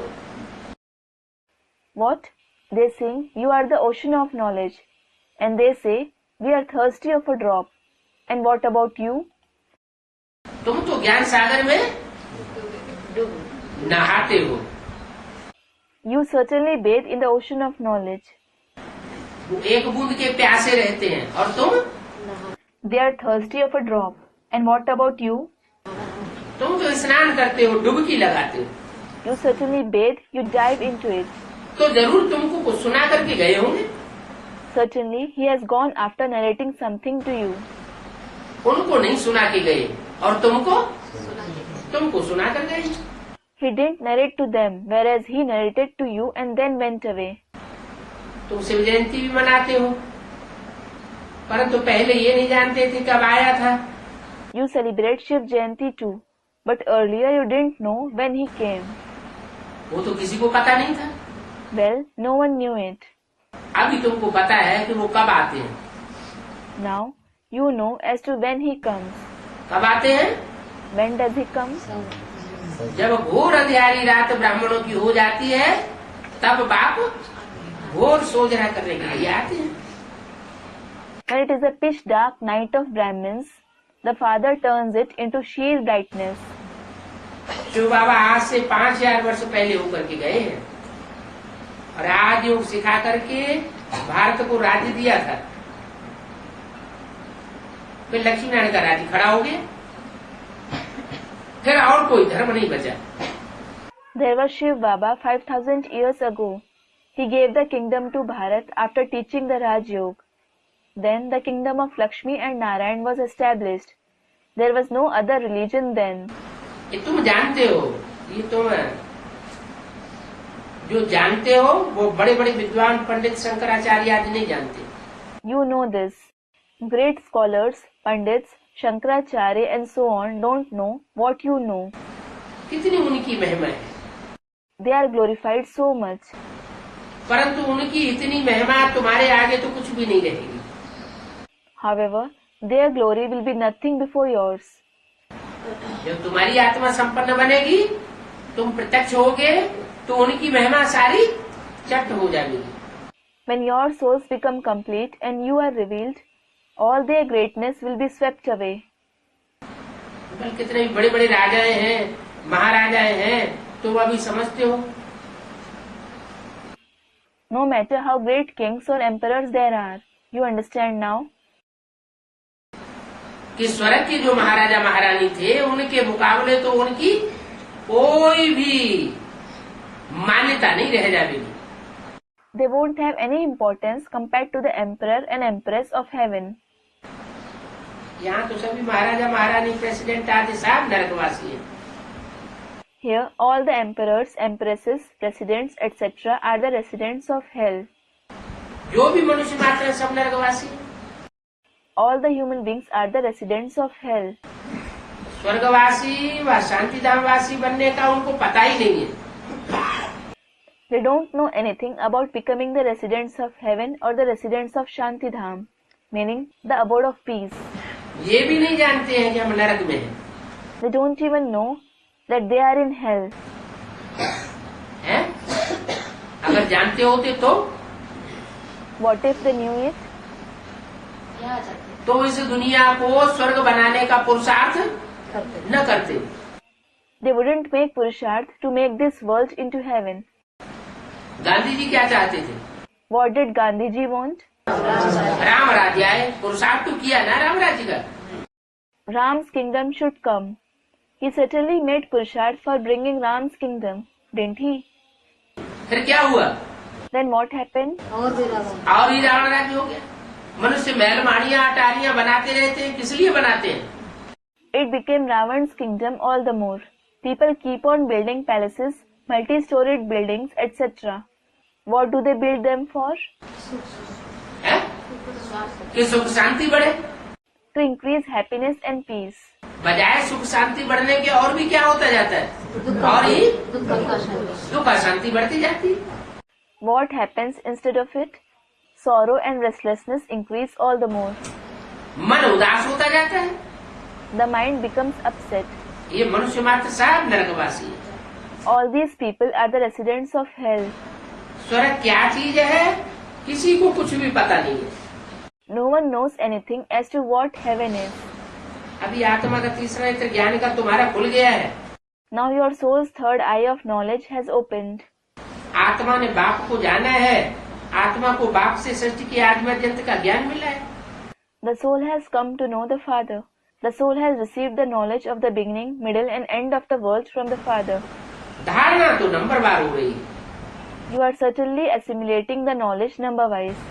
What? They sing, you are the ocean of knowledge. And they say, we are thirsty of a drop. And what about you? तुम तो ज्ञान सागर में नहाते हो। You certainly bathe in the ocean of knowledge. वो एक बूंद के प्यासे रहते हैं, और तुम? They are thirsty of a drop. And what about you? तुम तो स्नान करते हो, डुबकी लगाते हो। You certainly bathe, you dive into it. तो जरूर तुमको कुछ सुना करके गए होंगे। Certainly, he has gone after narrating something to you. उनको नहीं सुना के गए, और तुमको सुना कर गए। He didn't narrate to them, whereas he narrated to you and then went away. तुम शिव जयंती भी मनाते हो, परंतु पहले ये नहीं जानते थे कब आया था। You celebrate Shiv Jayanti too, but earlier you didn't know when he came. वो तो किसी को पता नहीं था। Well, no one knew it. अभी तुमको पता है कि वो कब आते हैं। Now, you know as to when he comes. कब आते हैं? When does he come? जब घोर अंधियारी रात ब्राह्मणों की हो जाती है तब बाप घोर सोजरा करने के लिए आते हैं। When it is a pitch dark night of Brahmins, the father turns it into sheer brightness. Shiv बाबा आज से 5000 वर्ष पहले होकर के गए हैं और राज योग सिखा करके भारत को राज्य दिया था। फिर लक्ष्मी नारायण का राज्य खड़ा हो गया, फिर और कोई धर्म नहीं बचा। There was Shiv Baba 5000 years ago. He gave the kingdom to Bharat after teaching the Raj Yoga. Then the kingdom of Lakshmi and Narayan was established. There was no other religion then. ये तुम जानते हो, ये तुम जो जानते हो वो बड़े बड़े विद्वान पंडित शंकराचार्य आदि नहीं जानते। You know this. Great scholars, pandits, Shankaracharya and so on don't know what you know. कितनी उनकी महिमा है, They are glorified so much. परंतु उनकी इतनी महिमा तुम्हारे आगे तो कुछ भी नहीं रहेगी। However, their glory will be nothing before yours. जब तुम्हारी आत्मा संपन्न बनेगी, तुम प्रत्यक्ष होगे तो उनकी महिमा सारी चट हो जाएगी। When your souls become complete and you are revealed, all their greatness will be swept away. कल कितने बड़े बड़े राजाएं हैं, महाराजाएं हैं, तुम अभी समझते हो? No matter how great kings or emperors there are, you understand now? कि स्वर्ग के जो महाराजा महारानी थे उनके मुकाबले तो उनकी कोई भी मान्यता नहीं रह जाएगी। They won't have any importance compared to the emperor and empress of heaven. यहाँ तो सभी महाराजा महारानी प्रेसिडेंट आदि सब नरकवासी हैं। Here, all the emperors, empresses, presidents, etc. are the residents of hell. जो भी मनुष्य मात्र है सब नरकवासी हैं। All the human beings are the residents of hell. स्वर्गवासी व शांतिधामवासी बनने का उनको पता ही नहीं है। They don't know anything about becoming the residents of heaven or the residents of Shantidham, meaning the abode of peace. ये भी नहीं जानते हैं कि हम नरक में हैं। They don't even know that they are in hell. हैं? अगर जानते होते तो What if they knew it? यहाँ आ जाते तो इस दुनिया को स्वर्ग बनाने का पुरुषार्थ न करते। They wouldn't make Purusharth to make this world into heaven. Gandhi ji क्या चाहते थे? What did Gandhi ji want? Ram राज्य आए, पुरुषार्थ तो किया ना राम राज्य का। Ram's kingdom should come. He certainly made Purusharth for bringing Ram's kingdom, didn't he? फिर क्या हुआ? Then what happened? और भी रावण और ही रावण राज्य हो गया। मनुष्य महल माड़ियां अटारियां बनाते रहते हैं, किस लिए बनाते हैं? It became Ravan's kingdom all the more. People keep on building palaces, multi-storied buildings, etc. What do they build them for? हैं? कि सुख शांति बढ़े। To increase happiness and peace. बजाय सुख शांति बढ़ने के और भी क्या होता जाता है? और ही दुख अशांति बढ़ती जाती है। What happens instead of it? Sorrow and restlessness increase all the more. मन उदास होता जाता है। The mind becomes upset. ये मनुष्य मात्र सब नरकवासी है। All these people are the residents of hell. स्वर्ग क्या चीज है किसी को कुछ भी पता नहीं है। No one knows anything as to what heaven is. अभी आत्मा का तीसरा नेत्र ज्ञान का तुम्हारा खुल गया है। Now your soul's third eye of knowledge has opened. आत्मा ने बाप को जाना है, आत्मा को बाप से सृष्टि के आदि मध्यंत का ज्ञान मिला है। The soul has come to know the Father. The soul has received the knowledge of the beginning, middle and end of the world from the Father. धारणा तो नंबर बार हो रही है। You are certainly assimilating the knowledge number wise.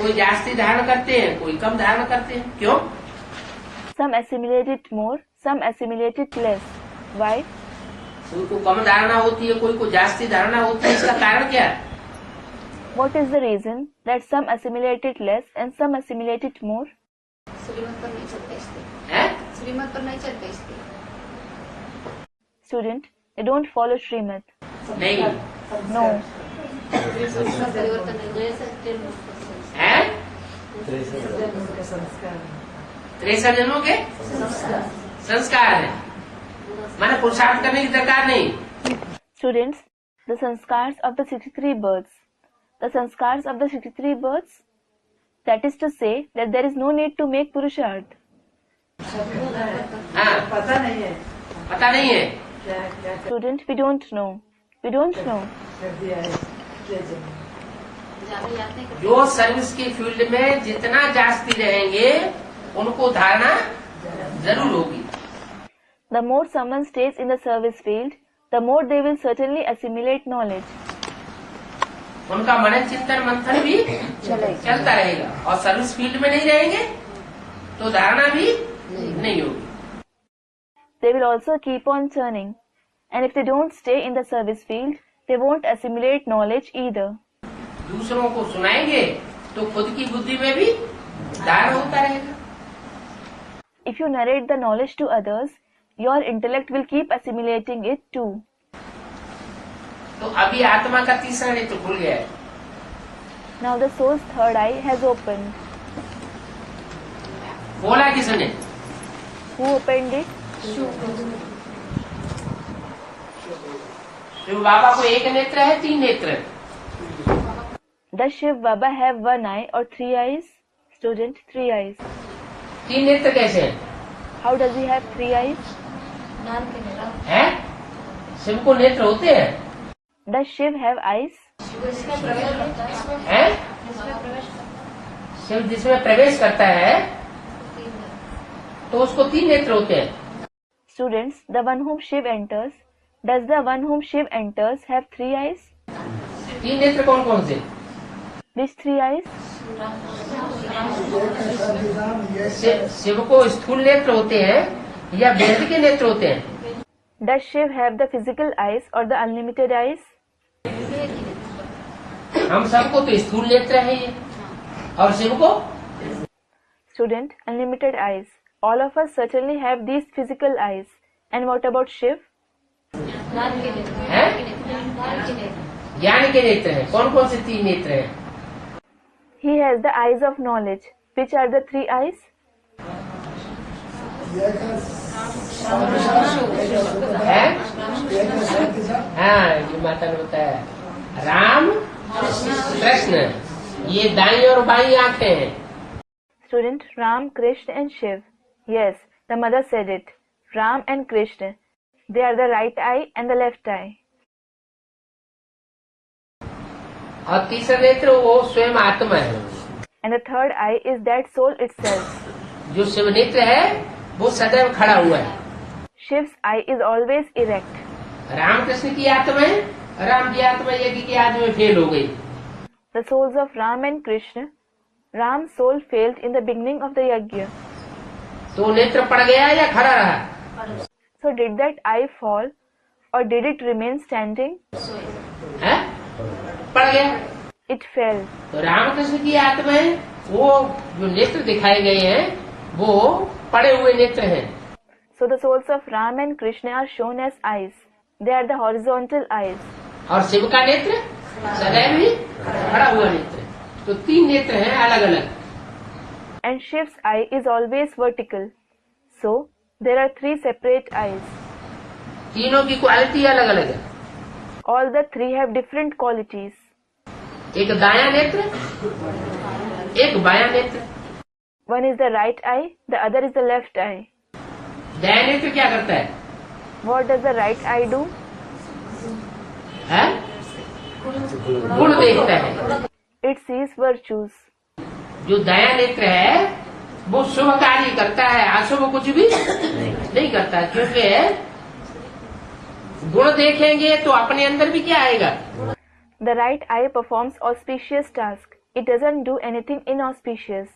कोई जास्ती धारण करते हैं, कोई कम धारण करते हैं। क्यों? Some assimilate it more, some assimilate it less. Why? कोई को कम धारणा होती है, कोई को जास्ती धारणा होती है। इसका कारण क्या है? What is the reason that some assimilate it less and some assimilate it more? श्रीमत पर नहीं चलते इसलिए, हैं? श्रीमत पर नहीं चलते इसलिए। Student, they don't follow Srimad. नहीं No. उसका परिवर्तन नहीं है। त्रेसठ जन्मों के संस्कार है। मैंने पुरुषार्थ करने की दरकार नहीं। Students, the sanskars of the 63 births. The sanskars of the 63 births, that is to say that there is no need to make purusharth. हाँ, पता नहीं है पता नहीं है। क्या क्या Student, we don't know. We don't know. कर दिया है ले जाओ। ज्यादा याद नहीं करते। जो सर्विस की फील्ड में जितना जास्ती रहेंगे उनको धारणा जरूर होगी। The more someone stays in the service field, the more they will certainly assimilate knowledge. उनका मनन चिंतन मंथन भी चलता रहेगा और सर्विस फील्ड में नहीं रहेंगे तो धारणा भी नहीं होगी। They will also keep on turning. And if they don't stay in the service field, they won't assimilate knowledge either. दूसरों को सुनाएंगे तो खुद की बुद्धि में भी धारण होता रहेगा। If you narrate the knowledge to others, your intellect will keep assimilating it too. तो अभी आत्मा का तीसरा नेत्र खुल गया है। Now the soul's third eye has opened. बोला किसने? Who opened it? शिव बाबा को एक नेत्र है, तीन नेत्र है। Does Shiv Baba have one eye or three eyes? Student, 3 eyes. तीन नेत्र कैसे हैं? How does he have 3 eyes? ज्ञान के मेरा हैं? शिव को नेत्र होते हैं? Does Shiv have eyes? इसमें प्रवेश करता है। हैं? इसमें प्रवेश करता शिव जिसमें प्रवेश करता है है। तो उसको तीन नेत्र होते हैं। Students, the one whom Shiv enters, does the one whom Shiv enters have 3 eyes? तीन नेत्र कौन कौन से? Which 3 eyes? शिव को स्थूल नेत्र होते हैं या वेद के नेत्र होते हैं? Does Shiv have the physical eyes or the unlimited eyes? हम सबको तो स्थूल नेत्र है ये, और शिव को Student, unlimited eyes. All of us certainly have these physical eyes. And what about Shiv? ज्ञान के नेत्र। हैं? ज्ञान के नेत्र। ज्ञान के नेत्र हैं। कौन कौन से तीन नेत्र हैं? He has the eyes of knowledge. Which are the 3 eyes? हैं? हाँ, ये माता ने बताया। राम कृष्ण, ये दाई और बाई आंखें हैं। Student, Ram, Krishna and Shiv. Yes, the mother said it. Ram and Krishna. They are the right eye and the left eye. और तीसरा नेत्र वो स्वयं आत्मा है। And the third eye is that soul itself. जो शिव नेत्र है वो सदैव खड़ा हुआ है। Shiv's eye is always erect. Ramakrishna की आत्मा है, राम की आत्मा यज्ञ की आत्मा में फेल हो गई। The souls of Ram and Krishna. Ram's soul failed in the beginning of the yajna. तो नेत्र पड़ गया या खड़ा रहा? So did that eye fall or did it remain standing? है? पड़ गया। It fell. तो रामकृष्ण की आत्मा है, वो जो नेत्र दिखाए गए हैं वो पड़े हुए नेत्र हैं। So the souls of Ram and Krishna are shown as eyes. They are the horizontal eyes. और शिव का नेत्र सदैव ही खड़ा हुआ नेत्र। तो तीन नेत्र हैं अलग अलग। And Shiv's eye is always vertical. So there are 3 separate eyes. तीनों की क्वालिटी अलग अलग है। All the 3 have different qualities. एक दायां नेत्र, एक बायां नेत्र। One is the right eye, the other is the left eye. दायां नेत्र क्या करता है? What does the right eye do? है? गुण देखता है। It sees virtues. जो दायां नेत्र है वो शुभ कार्य करता है, अशुभ कुछ भी नहीं करता, क्योंकि गुण देखेंगे तो अपने अंदर भी क्या आएगा? The right eye performs auspicious task. It doesn't do anything inauspicious.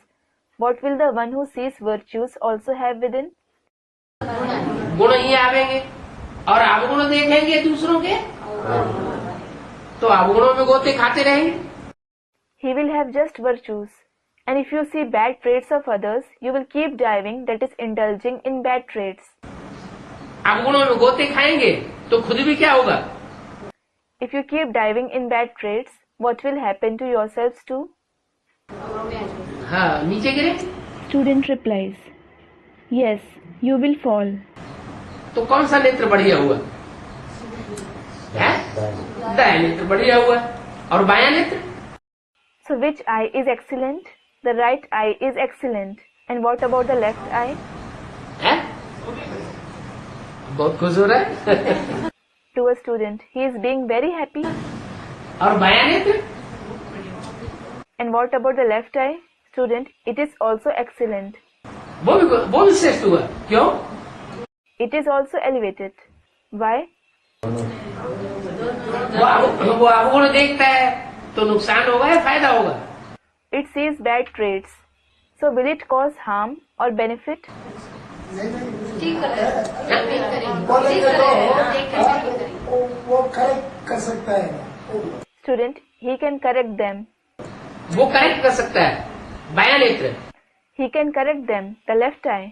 What will the one who sees virtues also have within? गुण ही आवेंगे और अवगुण देखेंगे दूसरों के तो अवगुणों में गोते खाते रहेंगे। He will have just virtues. And if you see bad traits of others, you will keep diving, that is indulging in bad traits. अवगुणों में गोते खाएंगे तो खुद भी क्या होगा? If you keep diving in bad traits, what will happen to yourselves too? हाँ, नीचे गिरे। Student replies, yes, you will fall. तो कौन सा नेत्र बढ़िया हुआ? है दाया नेत्र बढ़िया हुआ, और बाया नेत्र? So which eye is excellent? The right eye is excellent. And what about the left eye? है बहुत खुश हो रहा है। To a student, he is being very happy. और बाया नेत्र? And what about the left eye? Student, it is also excellent. वो भी श्रेष्ठ हुआ, क्यों? It is also elevated. Why? वो अवगुण देखता है तो नुकसान होगा या फायदा होगा? It sees bad traits. So will it cause harm or benefit? ठीक करेंगे, वो करेक्ट कर सकता है। Student, he can correct them. वो करेक्ट कर सकता है। बाया नेत्र? He can correct them. The left eye.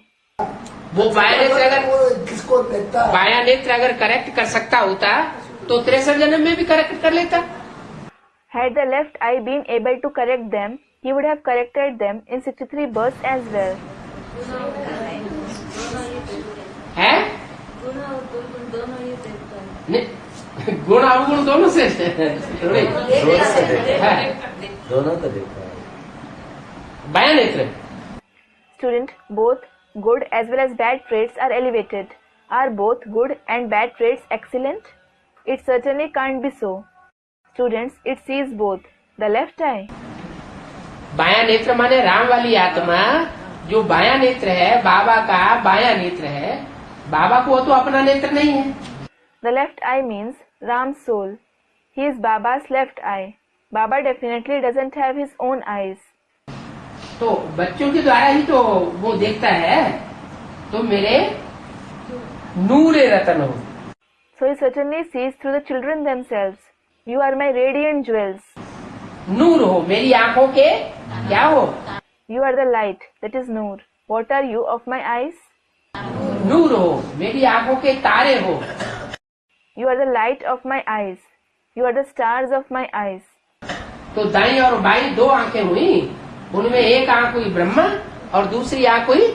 वो बाया नेत्र अगर किसको देखता है? बाया नेत्र अगर करेक्ट कर सकता होता तो 63 जन्म में भी करेक्ट कर लेता। Had the left eye been able to correct them, he would have corrected them in 63 births as well. है गुण अवगुण दोनों से थोड़े दोनों को देखता है। बाया नेत्र? Student, both good as well as bad traits are elevated. Are both good and bad traits excellent? It certainly can't be so. Students, it sees both. The left eye. बाया नेत्र माने राम वाली आत्मा, जो बाया नेत्र है बाबा का बाया नेत्र है, बाबा को तो अपना नेत्र नहीं है। The left eye means Ram's soul. He is Baba's left eye. Baba definitely doesn't have his own eyes. तो बच्चों के द्वारा ही तो वो देखता है, तो मेरे नूरे रतन हो। So he certainly sees through the children themselves. You are my radiant jewels. नूर हो, मेरी आंखों के क्या हो? You are the light, that is Noor. What are you of my eyes? नूर हो, मेरी आंखों के तारे हो। You are the light of my eyes. You are the stars of my eyes. तो दाई और बाई दो आंखें हुई, उनमें एक आंख हुई ब्रह्मा और दूसरी आंख हुई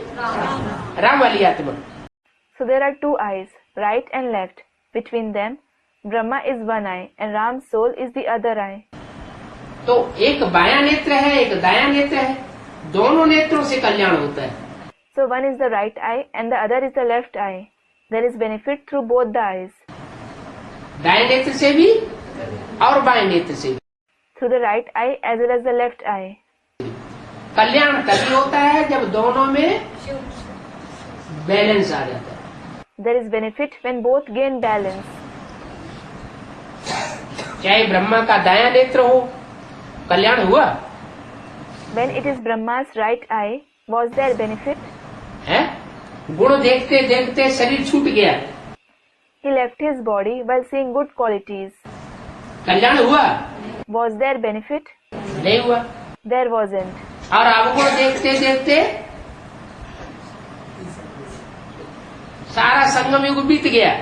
राम वाली आत्मा। So there are two eyes, right and left. Between them, Brahma is one eye and Ram's soul is the other eye. तो एक बाया नेत्र है, एक दाया नेत्र है, दोनों नेत्रों से कल्याण होता है। So one is the right eye and the other is the left eye. There is benefit through both the eyes. दाया नेत्र से भी और बाया नेत्र से भी। Through the right eye as well as the left eye. कल्याण तभी होता है जब दोनों में बैलेंस आ जाता है। There is benefit when both gain balance. चाहे ब्रह्मा का दाया नेत्र हो, कल्याण हुआ When it is Brahma's right eye, was there benefit? है? गुण देखते देखते शरीर छूट गया, He left his body while seeing good qualities. कल्याण हुआ? Was there benefit? नहीं हुआ। There wasn't. और अवगुण देखते देखते सारा संगम युग बीत गया,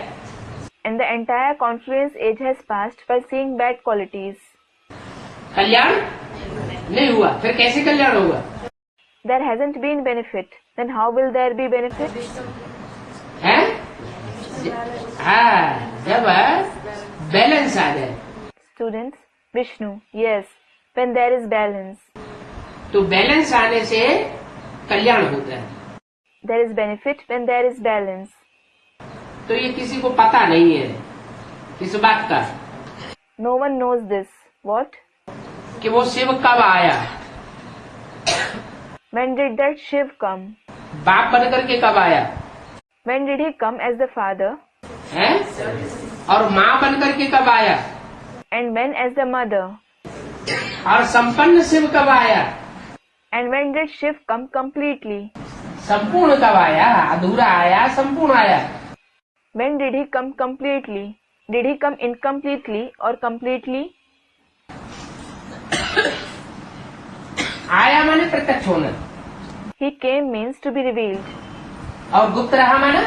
And the entire confluence age has passed while seeing bad qualities. कल्याण नहीं हुआ। फिर कैसे कल्याण होगा? There hasn't been benefit. Then how will there be benefit? है? हाँ, जब बैलेंस आ जाए। Students, Vishnu, yes, when there is balance. तो बैलेंस आने से कल्याण होता है। There is benefit when there is balance. तो ये किसी को पता नहीं है इस बात का No one knows this. What? कि वो शिव कब आया, When did that Shiv come? बाप बनकर के कब आया When did he come as the father? है, और माँ बनकर के कब आया, And when as the mother? और संपन्न शिव कब आया, And when did Shiv come completely? संपूर्ण कब आया, अधूरा आया, संपूर्ण आया। When did he come completely? Did he come incompletely or completely? आया माने प्रत्यक्ष होना, He came means to be revealed. और गुप्त रहा माना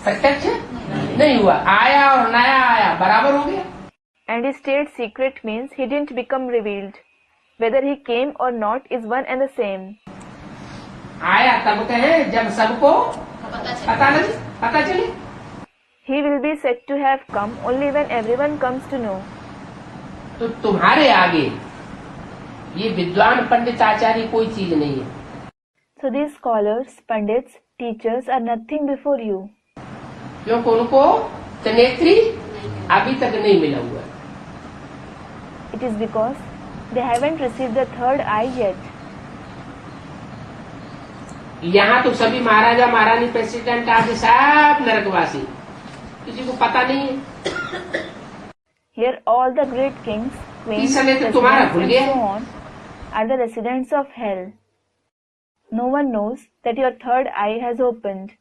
प्रत्यक्ष नहीं हुआ। आया और नया आया बराबर हो गया। And he stayed secret means he didn't become revealed. Whether he came or not is one and the same. आया तब कहें जब सबको पता लगे, पता चले। He will be said to have come only when everyone comes to know. तो तुम्हारे आगे ये विद्वान पंडित आचार्य कोई चीज नहीं है। So these scholars, pandits, teachers are nothing before you. क्योंकि उनको त्रिनेत्री अभी तक नहीं मिला हुआ है। It is because they haven't received the third eye yet. यहाँ तो सभी महाराजा महारानी प्रेसिडेंट आदि सब नरकवासी, किसी को पता नहीं है। Here all the great kings, queens, इस समय तो तुम्हारा presidents भूल and गया। so on are the residents of hell. No one knows that your third eye has opened.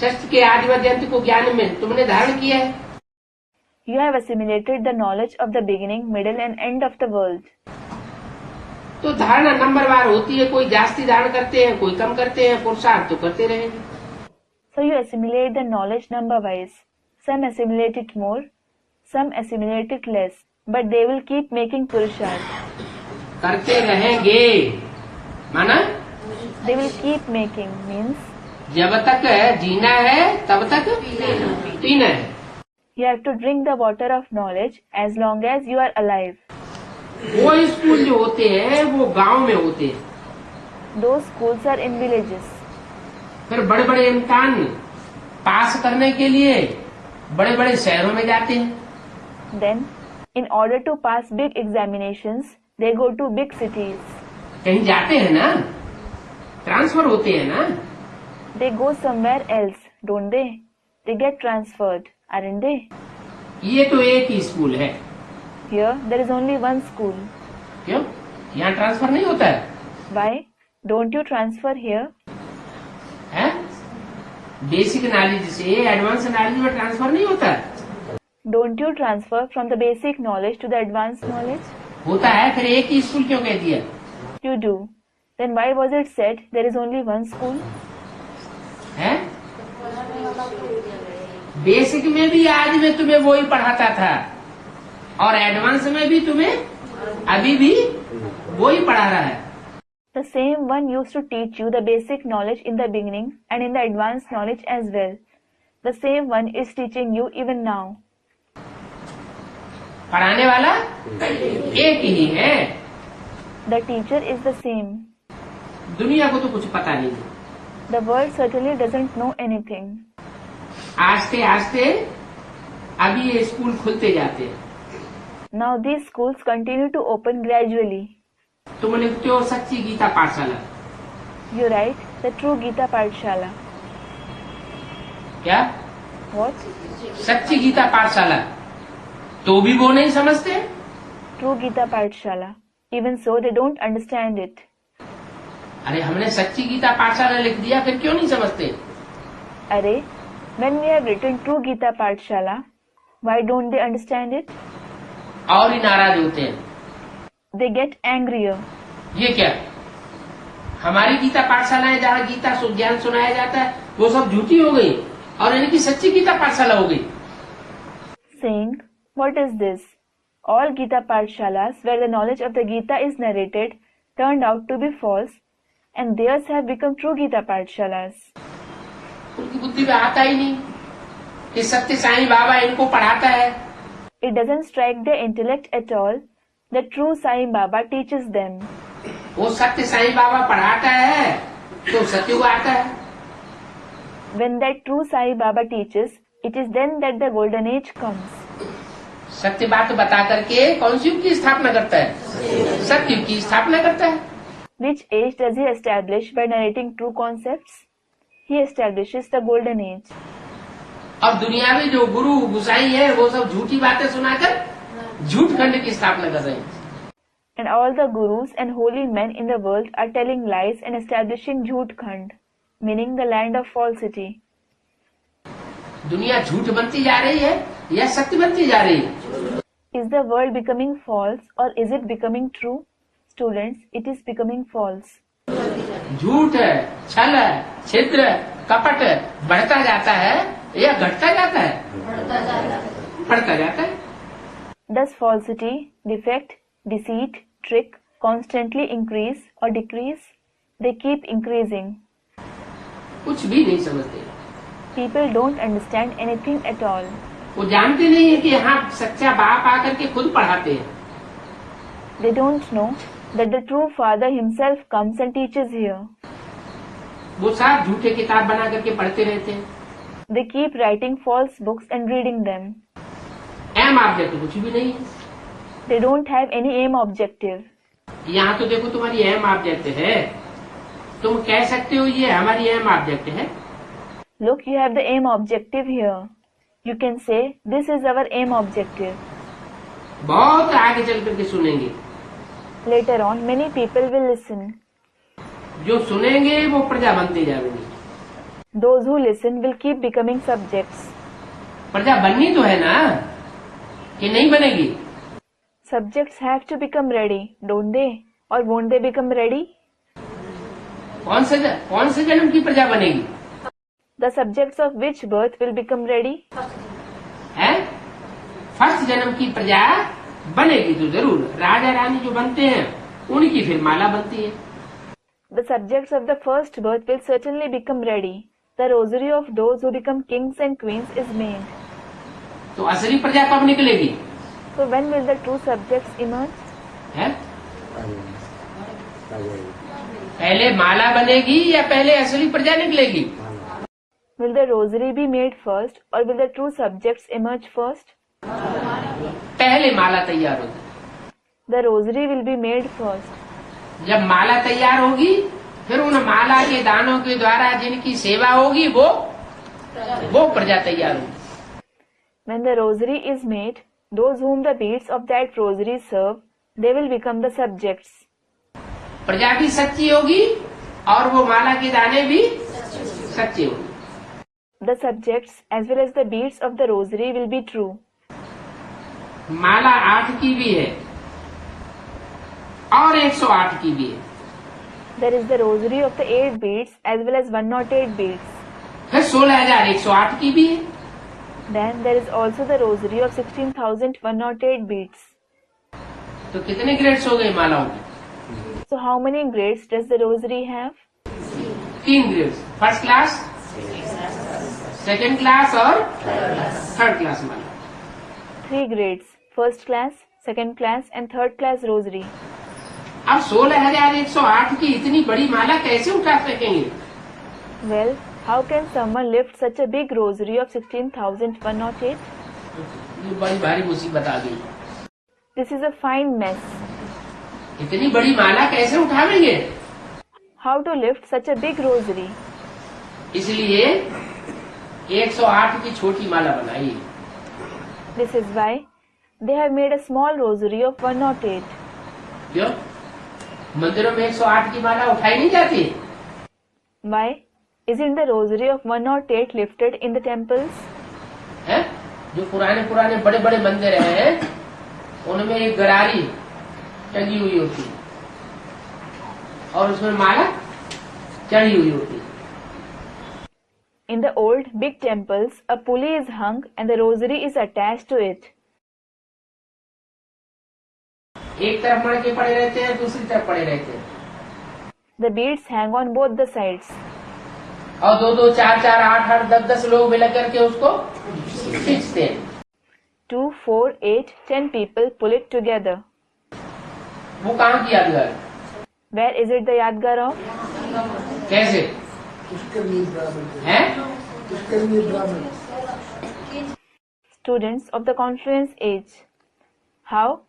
सृष्टि के आदि मध्य अंत को ज्ञान में तुमने धारण किया है। You have assimilated the knowledge of the beginning, middle and end of the world. तो धारणा नंबरवार होती है, कोई जास्ती धारण करते हैं, कोई कम करते हैं, पुरुषार्थ तो करते रहेंगे। So you assimilate the knowledge number wise. Some assimilate it more, some assimilate it less, but they will keep making purusharth. करते रहेंगे माना They will keep making means जब तक जीना है तब तक पीना है। you have to drink the water of knowledge as long as you are alive. वो स्कूल जो होते हैं वो गांव में होते हैं। Those schools are in villages. फिर बड़े बड़े इम्तिहान पास करने के लिए बड़े बड़े शहरों में जाते हैं। Then, in order to pass big examinations, they go to big cities. कहीं जाते हैं ना, ट्रांसफर होते हैं ना। They go somewhere else, don't they? They get transferred, aren't they? ये तो एक ही स्कूल है। Here, there is only one school. क्यों? यहाँ ट्रांसफर नहीं होता है। Why? Don't you transfer here? है? बेसिक नॉलेज से एडवांस नॉलेज में ट्रांसफर नहीं होता है। Don't you transfer from the basic knowledge to the advanced knowledge? होता है, फिर एक ही स्कूल क्यों कह दिया? You do. Then why was it said there is only one school? है? बेसिक में भी आज में तुम्हें वही पढ़ाता था और एडवांस में भी तुम्हें अभी भी वही पढ़ा रहा है। The same one used to teach you the basic knowledge in the beginning and in the advanced knowledge as well. The same one is teaching you even now. पढ़ाने वाला एक ही है। The teacher is the same. दुनिया को तो कुछ पता नहीं। The world certainly doesn't know anything. आस्ते आस्ते अभी ये स्कूल खुलते जाते हैं। Now these schools continue to open gradually. तुम लिखते हो सच्ची गीता पाठशाला। You write the True Gita Pathshala. क्या? What? सच्ची गीता पाठशाला, तो भी वो नहीं समझते। True Gita Pathshala. Even so, they don't understand it. अरे हमने सच्ची गीता पाठशाला लिख दिया, फिर क्यों नहीं समझते? Array, when we have written True Gita Pathshala, why don't they understand it? और ही नाराज होते हैं। They get angrier. ये क्या? हमारी गीता पाठशालाएं जहाँ गीता ज्ञान सुनाया जाता है वो सब झूठी हो गई और इनकी सच्ची गीता पाठशाला हो गई। Saying, what is this? All Gita Pathshalas where the knowledge of the Gita is narrated turned out to be false and theirs have become True Gita Pathshalas. उनकी बुद्धि में आता ही नहीं कि सत्य साईं बाबा इनको पढ़ाता है। It doesn't strike their intellect at all that true Sai Baba teaches them. वो सत्य साईं बाबा पढ़ाता है तो सत्युग आता है। When that true Sai Baba teaches, it is then that the golden age comes. सत्य बात बता करके कौन सी युग की स्थापना करता है? सत्युग की स्थापना करता है। Which age does he establish by narrating true concepts? He establishes the golden age. अब दुनिया में जो गुरु गुसाई है वो सब झूठी बातें सुनाकर झूठ खंड की स्थापना कर रहे हैं। And all the gurus and holy men in the world are telling lies and establishing Jhoot Khand, meaning the land of falsity. दुनिया झूठ बनती जा रही है या सत्य बनती जा रही है? Is the world becoming false or is it becoming true? Students, it is becoming false. झूठ, छल, छिद्र, कपट बढ़ता जाता है या घटता जाता है? बढ़ता जाता है। Does falsity, defect, deceit, trick constantly increase or decrease? They keep increasing. कुछ भी नहीं समझते। People don't understand anything at all. वो जानते नहीं है कि यहाँ सच्चा बाप आकर के खुद पढ़ाते हैं। They don't know that the true Father himself comes and teaches here. वो सब झूठे किताब बना करके पढ़ते रहते हैं। They keep writing false books and reading them. Aim object कुछ भी नहीं है। They don't have any aim objective. यहाँ तो देखो तुम्हारी एम ऑब्जेक्ट है, तुम कह सकते हो ये हमारी एम ऑब्जेक्ट है। Look, you have the aim objective here. You can say, this is our aim objective. बहुत आगे चल करके सुनेंगे। Later on, many people will listen. जो सुनेंगे वो प्रजा बनते जाएंगे। Those who listen will keep becoming subjects. प्रजा बननी तो है ना, कि नहीं बनेगी? Subjects have to become ready, don't they? Or won't they become ready? कौन से जन्म की प्रजा बनेगी? The subjects of which birth will become ready? है? फर्स्ट जन्म की प्रजा बनेगी तो जरूर। राजा रानी जो बनते हैं उनकी फिर माला बनती है। The subjects of the first birth will certainly become ready. The rosary of those who become kings and queens is made. तो असली प्रजा कब निकलेगी? So when will the true subjects emerge? है? पहले माला बनेगी या पहले असली प्रजा निकलेगी? Will the rosary be made first or will the true subjects emerge first? पहले माला तैयार होगी। The rosary will be made first. जब माला तैयार होगी फिर उन माला के दानों के द्वारा जिनकी सेवा होगी वो प्रजा तैयार होगी। When the rosary is made, those whom the beads of that rosary serve, they will become the subjects. प्रजा भी सच्ची होगी और वो माला के दाने भी सच्चे होंगे। The subjects as well as the beads of the rosary will be true. माला 8 की भी है और 108 की भी है। There is the rosary of the 8 beads as well as 108 beads. फिर 16,108 की भी है। Then there is also the rosary of 16,108 beads. तो कितने ग्रेड्स हो गए मालाओं के? So how many grades does the rosary have? 3 grades, first class, second class और third class Mala. 3 grades: first class, second class and third class rosary. अब 16,108 की इतनी बड़ी माला कैसे उठा सकेंगे? Well, how can someone lift such a big rosary of 16,108? ये बड़ी भारी मुसीबत आ गई। This is a fine mess. इतनी बड़ी माला कैसे उठावेंगे? How to lift such a big rosary? इसलिए 108 की छोटी माला बनाई। This is why they have made a small rosary of 108. क्यों? मंदिरों में 108 की माला उठाई नहीं जाती? Why? Isn't the rosary of 108 lifted in the temples? है? जो पुराने बड़े बड़े मंदिर हैं उनमें एक गरारी टंगी हुई होती है और उसमें माला चढ़ी हुई होती है। In the old big temples, a pulley is hung and the rosary is attached to it. एक तरफ मड़के पड़े रहते हैं, दूसरी तरफ पड़े रहते हैं The beads hang on both the sides. और 2-2, 4-4, 8-8, 10-10 लोग मिलकर करके उसको खींचते हैं। 2, 4, 8, 10 people pull it together. वो कहाँ की यादगार है? Where is it the Yadgar of? कैसे पुष्करनी ब्राह्मण है? पुष्करनी ब्राह्मण Students of the Confluence Age. How?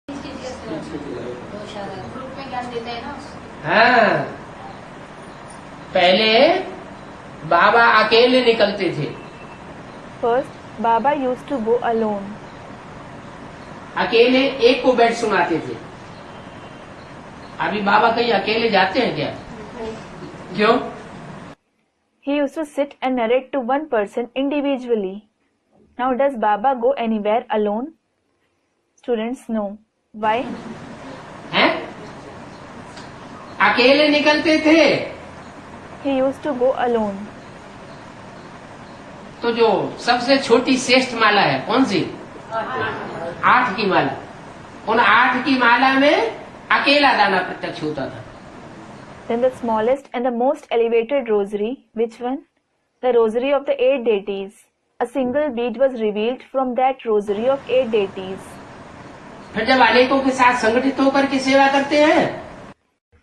Group में ज्ञान देते हैं ना। हाँ, पहले बाबा अकेले निकलते थे। First, Baba used to go alone. अकेले एक को बैठ सुनाते थे। अभी बाबा कहीं अकेले जाते हैं क्या? क्यों? He used to sit and narrate to one person individually. Now does Baba go anywhere alone? Students, no. Why? हैं? अकेले निकलते थे He used to go alone. तो जो सबसे छोटी श्रेष्ठ माला है कौन सी? 8 की माला। उन 8 की माला में अकेला दाना प्रत्यक्ष होता था। Then the smallest and the most elevated rosary, which one? The rosary of the 8 deities. A single bead was revealed from that rosary of 8 deities. फिर जब अनेकों के साथ संगठित होकर के सेवा करते हैं,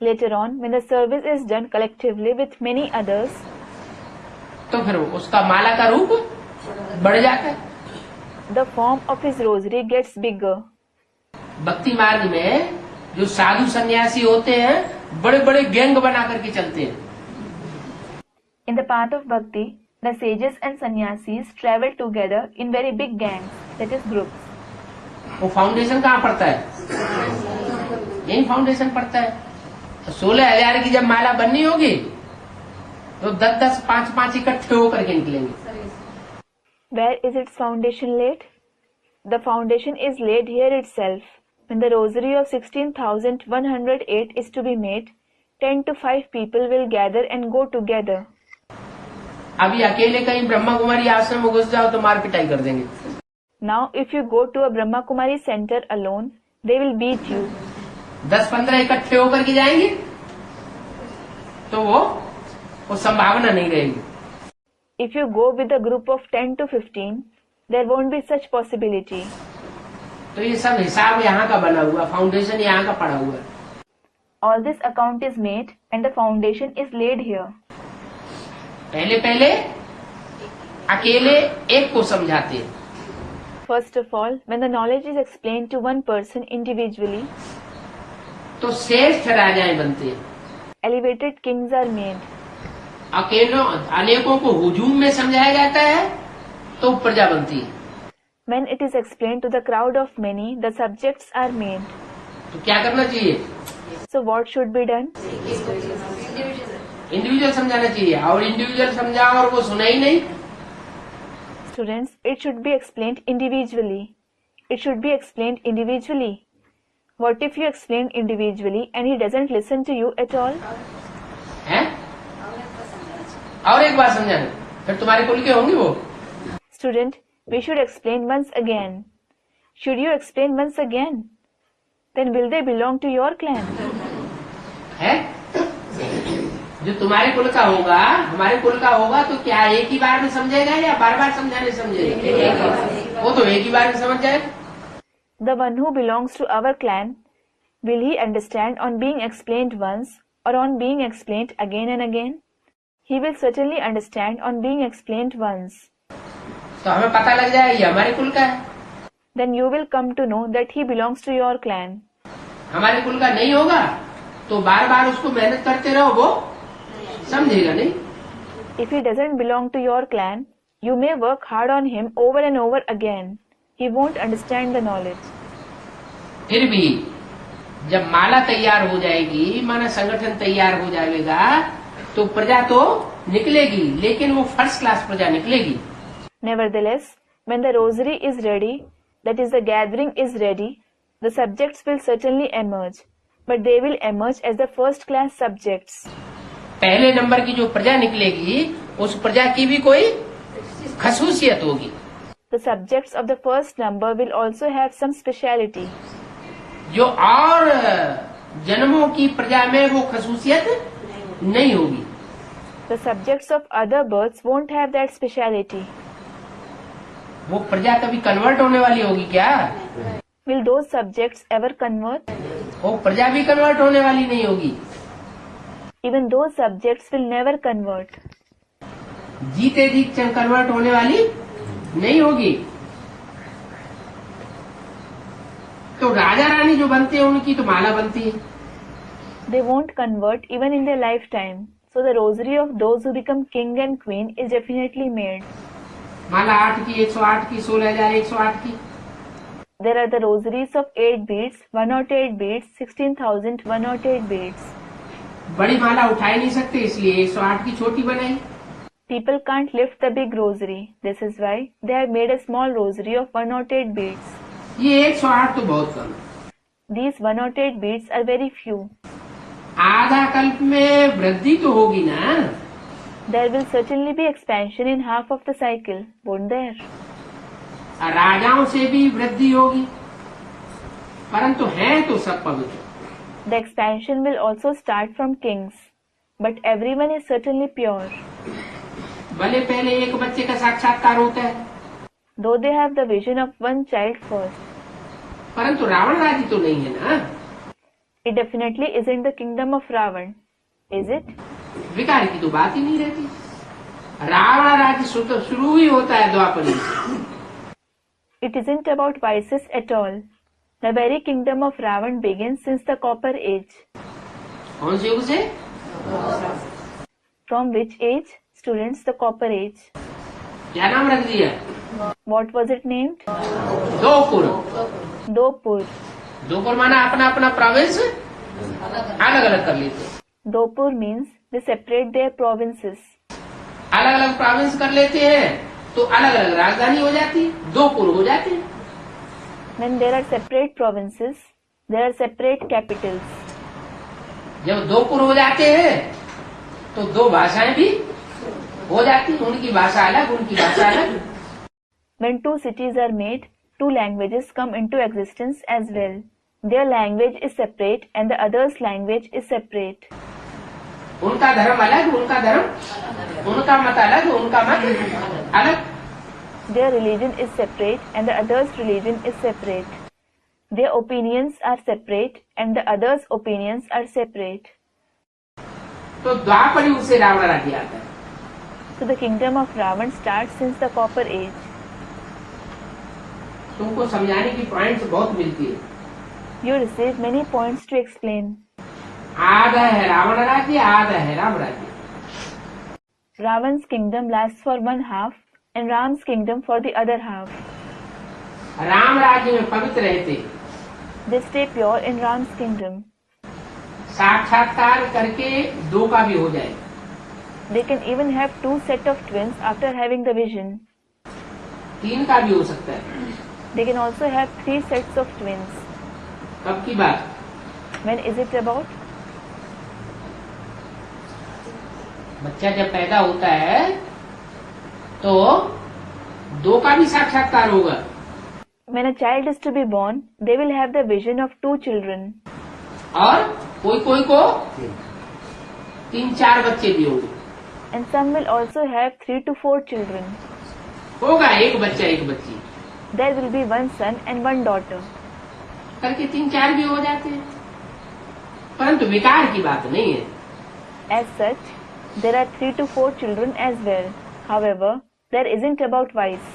Later on, when the service is done collectively with many others, तो फिर उसका माला का रूप बढ़ जाता है। the form of his rosary gets bigger. भक्ति मार्ग में जो साधु सन्यासी होते हैं, बड़े बड़े गैंग बना करके चलते हैं। In the path of bhakti, the sages and sannyasis travel together in very big gangs, that is groups. वो फाउंडेशन कहाँ पड़ता है? यही फाउंडेशन पड़ता है। 16,000 की जब माला बननी होगी तो 10-10, 5-5 इकट्ठे होकर के निकलेंगे। Where is its foundation laid? The foundation is laid here itself. When the rosary of 16,108 is to be made, 10 to 5 people will gather and go together. अभी अकेले कहीं ब्रह्मा कुमारी आश्रम में घुस जाओ तो मार पिटाई कर देंगे। Now if you go to a Brahma Kumari center alone, they will beat you. 10-15 इकट्ठे होकर के जाएंगे तो वो संभावना नहीं रहेगी। If you go with a group of 10 to 15, there won't be such possibility. तो ये सब हिसाब यहाँ का बना हुआ, फाउंडेशन यहाँ का पड़ा हुआ है। All this account is made and the foundation is laid here. पहले अकेले एक को समझाते हैं। First of all, when the knowledge is explained to one person individually, तो श्रेष्ठ राजाएं बनते हैं। elevated kings are made. अनेकों को हुजूम में समझाया जाता है तो प्रजा बनती है। When it is explained to the crowd of many, the subjects are made. तो क्या करना चाहिए? So what should be done? Individual समझाना चाहिए, और इंडिविजुअल समझाओ और वो सुना ही नहीं। Students, it should be explained individually. It should be explained individually. What if you explain individually and he doesn't listen to you at all? हैं? और एक बार समझाना, फिर तुम्हारे कुल के होंगे वो। Student, we should explain once again. Should you explain once again? Then will they belong to your clan? है? जो तुम्हारे कुल का होगा, हमारे कुल का होगा, तो क्या एक ही बार में समझेगा या बार बार समझाने समझेगा? वो तो एक ही बार में समझ जाएगा। The one who belongs to our clan, will he understand on being explained once or on being explained again and again? He will certainly understand on being explained once. तो हमें पता लग जाएगा ये हमारे कुल का है। Then you will come to know that he belongs to your clan. हमारे कुल का नहीं होगा तो बार बार उसको मेहनत करते रहो, वो समझेगा नहीं। If he doesn't belong to your clan, you may work hard on him over and over again. He won't understand the knowledge. फिर भी जब माला तैयार हो जाएगी, माना संगठन तैयार हो जाएगा, तो प्रजा तो निकलेगी, लेकिन वो फर्स्ट क्लास प्रजा निकलेगी। Nevertheless, when the rosary is ready, that is the gathering is ready, the subjects will certainly emerge, but they will emerge as the first class subjects. पहले नंबर की जो प्रजा निकलेगी, उस प्रजा की भी कोई खसूसियत होगी। The subjects of the first number will also have some speciality. जो और जन्मों की प्रजा में वो खसूसियत नहीं होगी। The subjects of other births won't have that speciality. वो प्रजा कभी कन्वर्ट होने वाली होगी क्या? Will those subjects ever convert? वो प्रजा भी कन्वर्ट होने वाली नहीं होगी। Even those subjects will never convert. जीते जी कन्वर्ट होने वाली नहीं होगी। तो राजा रानी जो बनते हैं उनकी तो माला बनती है। They won't convert even in their lifetime. So the rosary of those who become king and queen is definitely made. माला 8 की, 108 की, 16,108 की। There are the rosaries of 8 beads, 108 beads, 16,108 beads. बड़ी माला उठा ही नहीं सकते, इसलिए 108 की छोटी बनाई। People can't lift the big rosary. This is why they have made a small rosary of 108 beads. ये 108 तो बहुत कम है। These 108 beads are very few. आधा कल्प में वृद्धि तो होगी ना। There will certainly be expansion in half of the cycle, won't there? राजाओं से भी वृद्धि होगी, परंतु हैं तो सब पवित्र। The expansion will also start from kings, but everyone is certainly pure. भले पहले एक बच्चे का साक्षात्कार होता है, though they have the vision of one child first. परंतु रावण राज्य तो नहीं है ना। It definitely isn't the kingdom of Ravan, is it? विकार की तो बात ही नहीं रहती। रावण राज्य शुरू ही होता है द्वापर युग से। It isn't about vices at all. The very kingdom of Ravan begins since the Copper Age. कौन से युग से? From which age? Students, the Copper Age. क्या नाम रख दिया? What was it named? दोपुर। Dopur. दोपुर माना अपना अपना प्रोविंस अलग अलग कर लेते। Dopur means they separate their provinces. अलग अलग प्रोविंस कर लेते हैं तो अलग अलग राजधानी हो जाती, दोपुर हो जाते हैं। When there are separate provinces, there are separate capitals. जब दोपुर हो जाते हैं तो दो भाषाएं भी हो जाती, उनकी भाषा अलग, उनकी भाषा अलग। When two cities are made, two languages come into existence as well. Their language is separate and the other's language is separate. उनका धर्म अलग, उनका धर्म, उनका मत अलग, उनका मत अलग। Their religion is separate and the other's religion is separate. Their opinions are separate and the other's opinions are separate. तो द्वापर युग से रावण राज्य आता है। So the kingdom of Ravan starts since the Copper Age. तुमको समझाने की पॉइंट्स बहुत मिलती है। You receive many points to explain. आधा है रावण राज्य, आधा है राम राज्य। Ravan's kingdom lasts for one half and Ram's kingdom for the other half. Ram राज्य में पवित्र रहते, They stay pure in Ram's kingdom. साक्षात्कार करके दो का भी हो जाए। They can even have two set of twins after having the vision. तीन का भी हो सकता है। They can also have three sets of twins. कब की बात? When is it about? बच्चा जब पैदा होता है तो दो का भी साक्षात्कार होगा। When a child is to be born, they will have the vision of two children. और कोई कोई को तीन चार बच्चे भी होंगे। And some will also have 3 to 4 children. होगा एक बच्चा एक बच्ची, There will be one son and one daughter. करके तीन चार भी हो जाते हैं, परंतु विकार की बात नहीं है। As such, there are 3 to 4 children as well. However, there isn't about vice.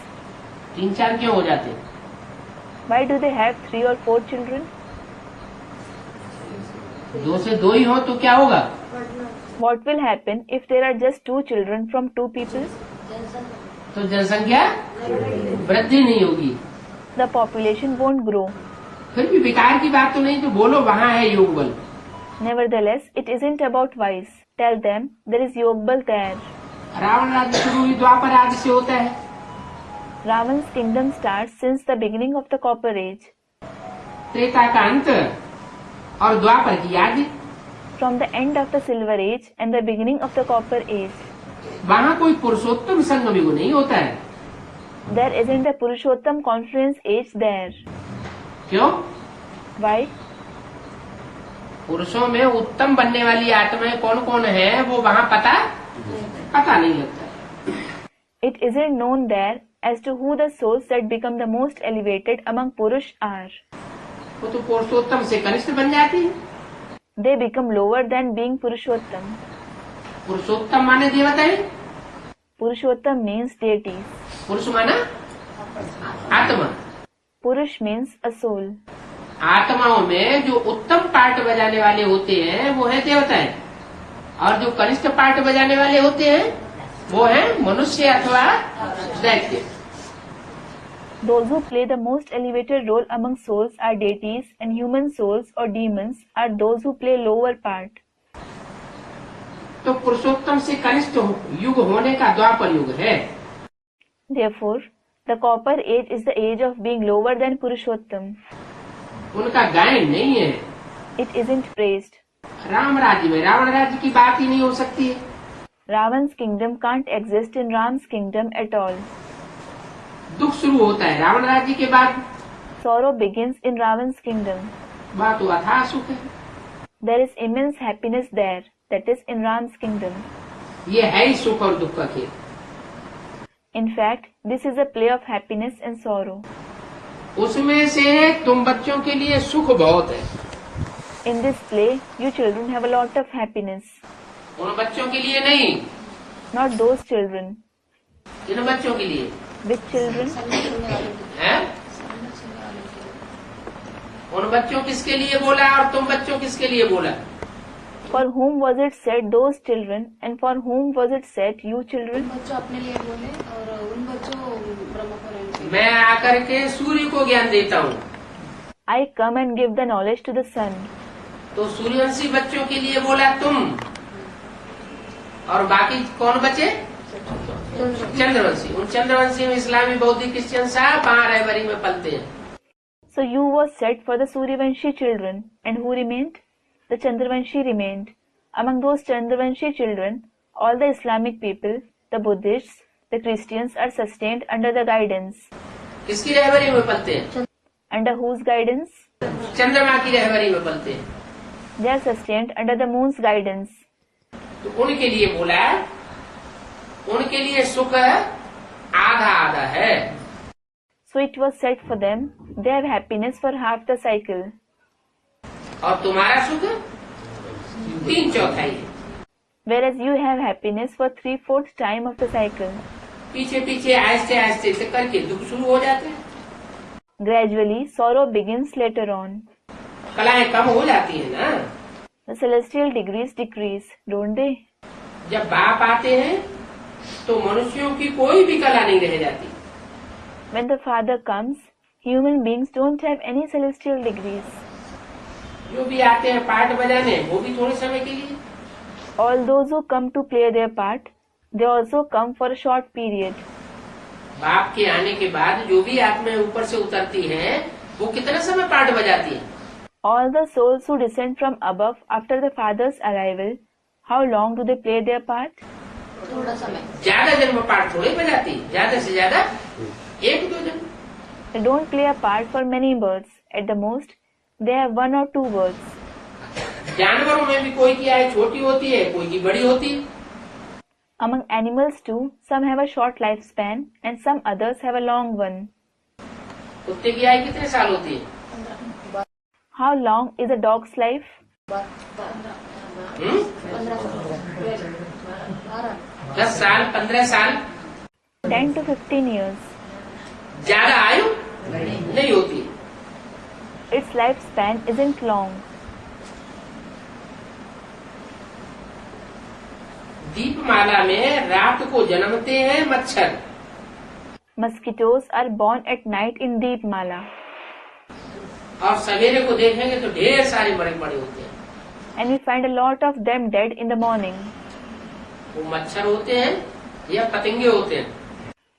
तीन चार क्यों हो जाते हैं? Why do they have 3 or 4 children? दो से दो ही हो तो क्या होगा? What will happen if there are just 2 children from 2 people? तो जनसंख्या वृद्धि नहीं होगी। The population won't grow. फिर भी विकार की बात तो नहीं, तो बोलो वहाँ है योग बल। Nevertheless, it isn't about vice. Tell them there is Yogbal there. Ravan राज्य शुरू ही द्वापर राज्य से होता है। Ravan's kingdom starts since the beginning of the Copper Age. Treta का अंत और द्वापर की आदि। From the end of the Silver Age and the beginning of the Copper Age. वहाँ कोई पुरुषोत्तम संगम युग नहीं होता है। There isn't a Purushottam confluence age there. क्यों? Why? पुरुषों में उत्तम बनने वाली आत्माएं कौन कौन है वो वहाँ पता नहीं लगता। It isn't known there as to who the souls that become the most elevated among Purush are. वो तो पुरुषोत्तम से कनिष्ठ बन जाती है। They become lower than being Purushottam. पुरुषोत्तम माने देवता है, Purushottam means deities. पुरुष माना आत्मा। Purush means a soul. आत्माओं में जो उत्तम पार्ट बजाने वाले होते हैं वो है देवताएं, और जो कनिष्ठ पार्ट बजाने वाले होते हैं वो है मनुष्य अथवा दैत्य। Those who play the most elevated role among souls are deities, and human souls or demons are those who play lower part. तो पुरुषोत्तम से कनिष्ठ युग होने का द्वापर युग है। Therefore, the Copper Age is the age of being lower than Purushottam. उनका गायन नहीं है। It isn't praised. राम राज्य में रावण राज्य की बात ही नहीं हो सकती है। Ravan's kingdom can't exist in Ram's kingdom at all. दुख शुरू होता है रावण राज्य के बाद। Sorrow begins in Ravan's kingdom. बात तो अथाह सुख है। There is immense happiness there, that is in Ram's kingdom. ये है ही सुख और दुख का खेल। In fact, this is a play of happiness and sorrow. उसमें से तुम बच्चों के लिए सुख बहुत है, In this play, you children have a lot of happiness. उन बच्चों के लिए नहीं, Not those children. इन बच्चों के लिए Which children? हैं? उन बच्चों किसके लिए बोला और तुम बच्चों किसके लिए बोला? For whom was it said those children, and for whom was it said you children? उन बच्चों अपने लिए बोले और उन बच्चों ब्रह्मपुराण के। मैं आकर के सूर्य को ज्ञान देता हूँ, I come and give the knowledge to the sun. तो सूर्यवंशी बच्चों के लिए बोला तुम, और बाकी कौन बचे? चंद्रवंशी। उन चंद्रवंशी में इस्लामी, बौद्धिक, क्रिश्चियन सब वहाँ रहबरी में पलते हैं। So you was said for the Suryavanshi children, and who remained? The Chandravanshi remained. Among those Chandravanshi children, all the Islamic people, the Buddhists, the Christians are sustained under the guidance. किसकी रहबरी में पलते हैं? Under whose guidance? चंद्रमा की रहबरी में पलते हैं। They are sustained under the moon's guidance. तो उनके लिए बोला, उनके लिए सुख आधा आधा है। So it was said for them, they have happiness for half the cycle. और तुम्हारा सुख 3/4 है। Whereas you have happiness for 3/4 time of the cycle. पीछे पीछे आहिस्ते आहिस्ते से करके दुख शुरू हो जाते हैं, Gradually, sorrow begins later on. कलाएं कम हो जाती है ना। The celestial degrees decrease, don't they? जब बाप आते हैं तो मनुष्यों की कोई भी कला नहीं रह जाती। When the Father comes, human beings don't have any celestial degrees. जो भी आते हैं पार्ट बजाने, वो भी थोड़े समय के लिए। All those who come to play their part, they also come for a short period. बाप के आने के बाद जो भी आत्माएं ऊपर से उतरती हैं, वो कितना समय पार्ट बजाती हैं? All the souls who descend from above after the Father's arrival, how long do they play their part? थोड़ा समय। ज्यादा जन्म पार्ट थोड़े बजाती, ज्यादा से ज्यादा 1-2 जन्म। They don't play a part for many births. At the most, they have 1 or 2 births. जानवरों में भी कोई की आयु छोटी होती है, कोई की बड़ी होती है। Among animals too, some have a short lifespan and some others have a long one. कुत्ते की आयु कितने साल होती है? How long is a dog's life? 10 साल, 15 साल। 10 to 15 years. ज्यादा आयु नहीं होती। Its lifespan isn't long. दीपमाला में रात को जन्मते हैं मच्छर, Mosquitoes are born at night in Deepmala, और सवेरे को देखेंगे तो ढेर सारे बड़े बड़े होते हैं। and we find a lot of them dead in the morning. वो मच्छर होते हैं या पतंगे होते हैं?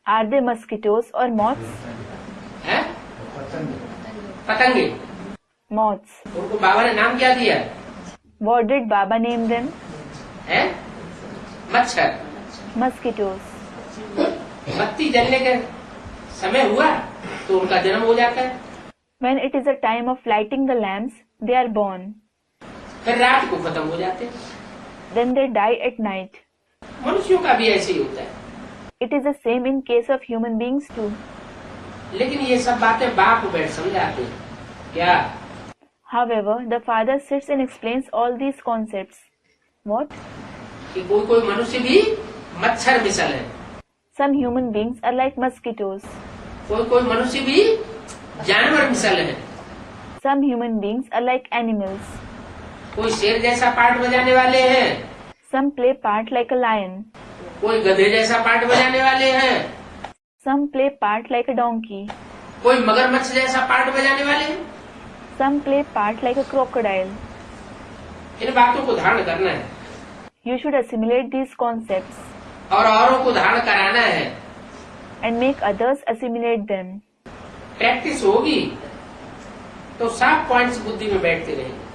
Are they mosquitoes or moths? हैं? पतंगे। Moths. उनको बाबा ने नाम क्या दिया What did Baba name them? है? मच्छर। Mosquitoes. बत्ती जलने का समय हुआ तो उनका जन्म हो जाता है, When it is a time of lighting the lamps, they are born. फिर रात को खत्म हो जाते हैं। Then they die at night. मनुष्यों का भी ऐसे ही होता है। It is the same in case of human beings too. लेकिन ये सब बातें बाप बैठ समझाते हैं क्या? However, the Father sits and explains all these concepts. What? कि कोई कोई मनुष्य भी मच्छर मिसल है, Some human beings are like mosquitoes. कोई कोई मनुष्य भी जानवर मिसल है, Some human beings are like animals. कोई शेर जैसा पार्ट बजाने वाले हैं, Some play part like a lion. कोई गधे जैसा पार्ट बजाने वाले हैं, Some play part like a donkey. कोई मगरमच्छ जैसा पार्ट बजाने वाले हैं। Some play part like a crocodile. इन बातों को धारण करना है You should assimilate these concepts और औरों को धारण कराना है। and make others assimilate them. Practice होगी तो सब पॉइंट्स बुद्धि में बैठते रहेंगे।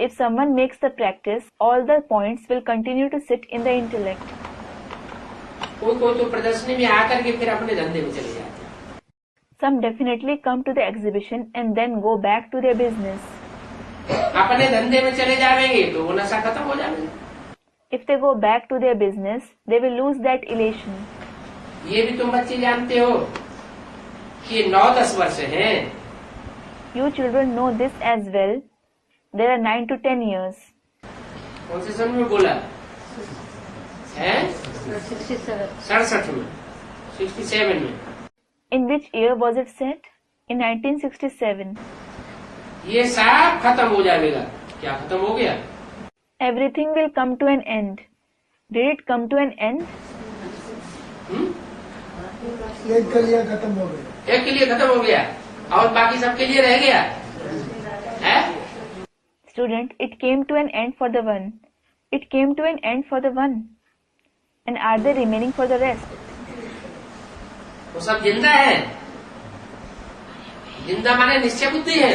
If someone makes the practice, all the points will continue to sit in the intellect. कोई कोई तो प्रदर्शनी में आकर के फिर अपने धंधे में चले जाते हैं। Some definitely come to the exhibition and then go back to their business. अपने धंधे में चले जाएंगे तो वो नशा खत्म हो जाएगा। If they go back to their business, they will lose that elation. ये भी तुम बच्चे जानते हो कि 9-10 वर्ष हैं। You children know this as well. There are 9 to 10 years. कौन से सन में बोला है? 67 में, 67 में। In which year was it said? In 1967. ये सब खत्म हो जाएगा। क्या खत्म हो गया? Everything will come to an end. Did it come to an end? एक के लिए खत्म हो गया। एक के लिए खत्म हो गया और बाकी सबके लिए रह गया है? Student, it came to an end for the one. It came to an end for the one. And are they remaining for the rest? वो सब जिंदा है। जिंदा माने निश्चय बुद्धि है।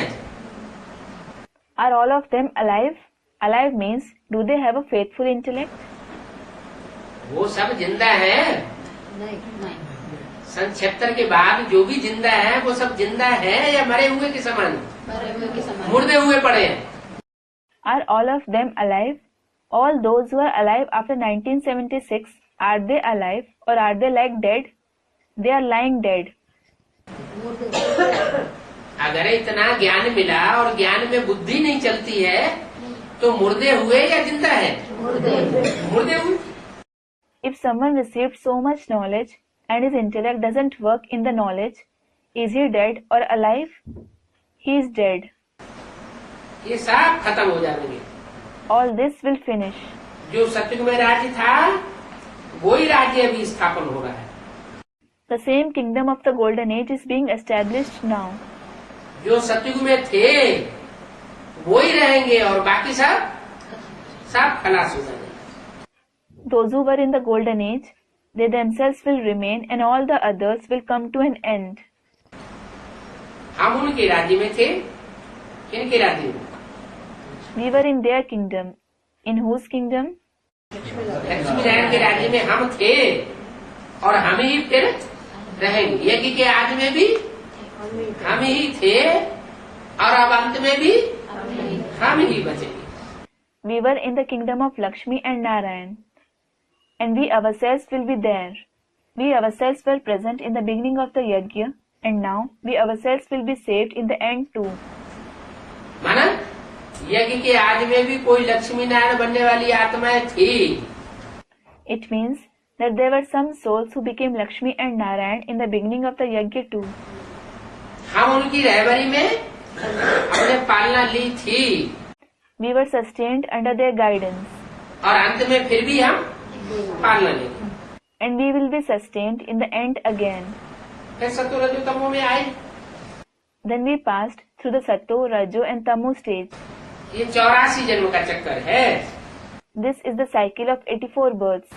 Are all of them alive? Alive means, do they have a faithful intellect? वो सब जिंदा है। नहीं सन 76 के बाद जो भी जिंदा है वो सब जिंदा है या मरे हुए के समान? मरे हुए के समान। मुर्दे हुए पड़े हैं। Are all of them alive? All those who are alive after 1976, are they alive or are they like dead? They are lying dead. अगर इतना ज्ञान मिला और ज्ञान में बुद्धि नहीं चलती है तो मुर्दे हुए या जिंदा है? मुर्दे हुए। If someone received so much knowledge and his intellect doesn't work in the knowledge, is he dead or alive? He is dead. ये सब खत्म हो जाएंगे। All this will finish. जो सतयुग में राज्य था वही राज्य अभी स्थापन हो रहा है। The same kingdom of the golden age is being established now. जो सतयुग में थे वही रहेंगे और बाकी सब खलास हो जाएंगे। Those who were in the golden age, they themselves will remain and all the others will come to an end. हम उनके राज्य में थे। किनके राज्य में? We were in their kingdom. In whose kingdom? Lakshmi Narayan के राज्य में हम थे और हम ही फिर रहेंगे। यज्ञ के आदि में भी हम ही थे और अब अंत में भी हम ही बचेंगे। We were in the kingdom of Lakshmi and Narayan, and we ourselves will be there. We ourselves were present in the beginning of the yajna, and now we ourselves will be saved in the end too. माना यज्ञ के आदि में भी कोई लक्ष्मी नारायण बनने वाली आत्माएं थी। It means that there were some souls who became Lakshmi and Narayan in the beginning of the yajna too. हम उनकी रहबरी में हमने पालना ली थी We were sustained under their guidance, और अंत में फिर भी हम पालना लेंगे। and we will be sustained in the end again. फिर सत्व रजो तमो में आए। Then we passed through the Sato, Rajo and Tamu stage. ये 84 जन्म का चक्कर है। This is the cycle of 84 births.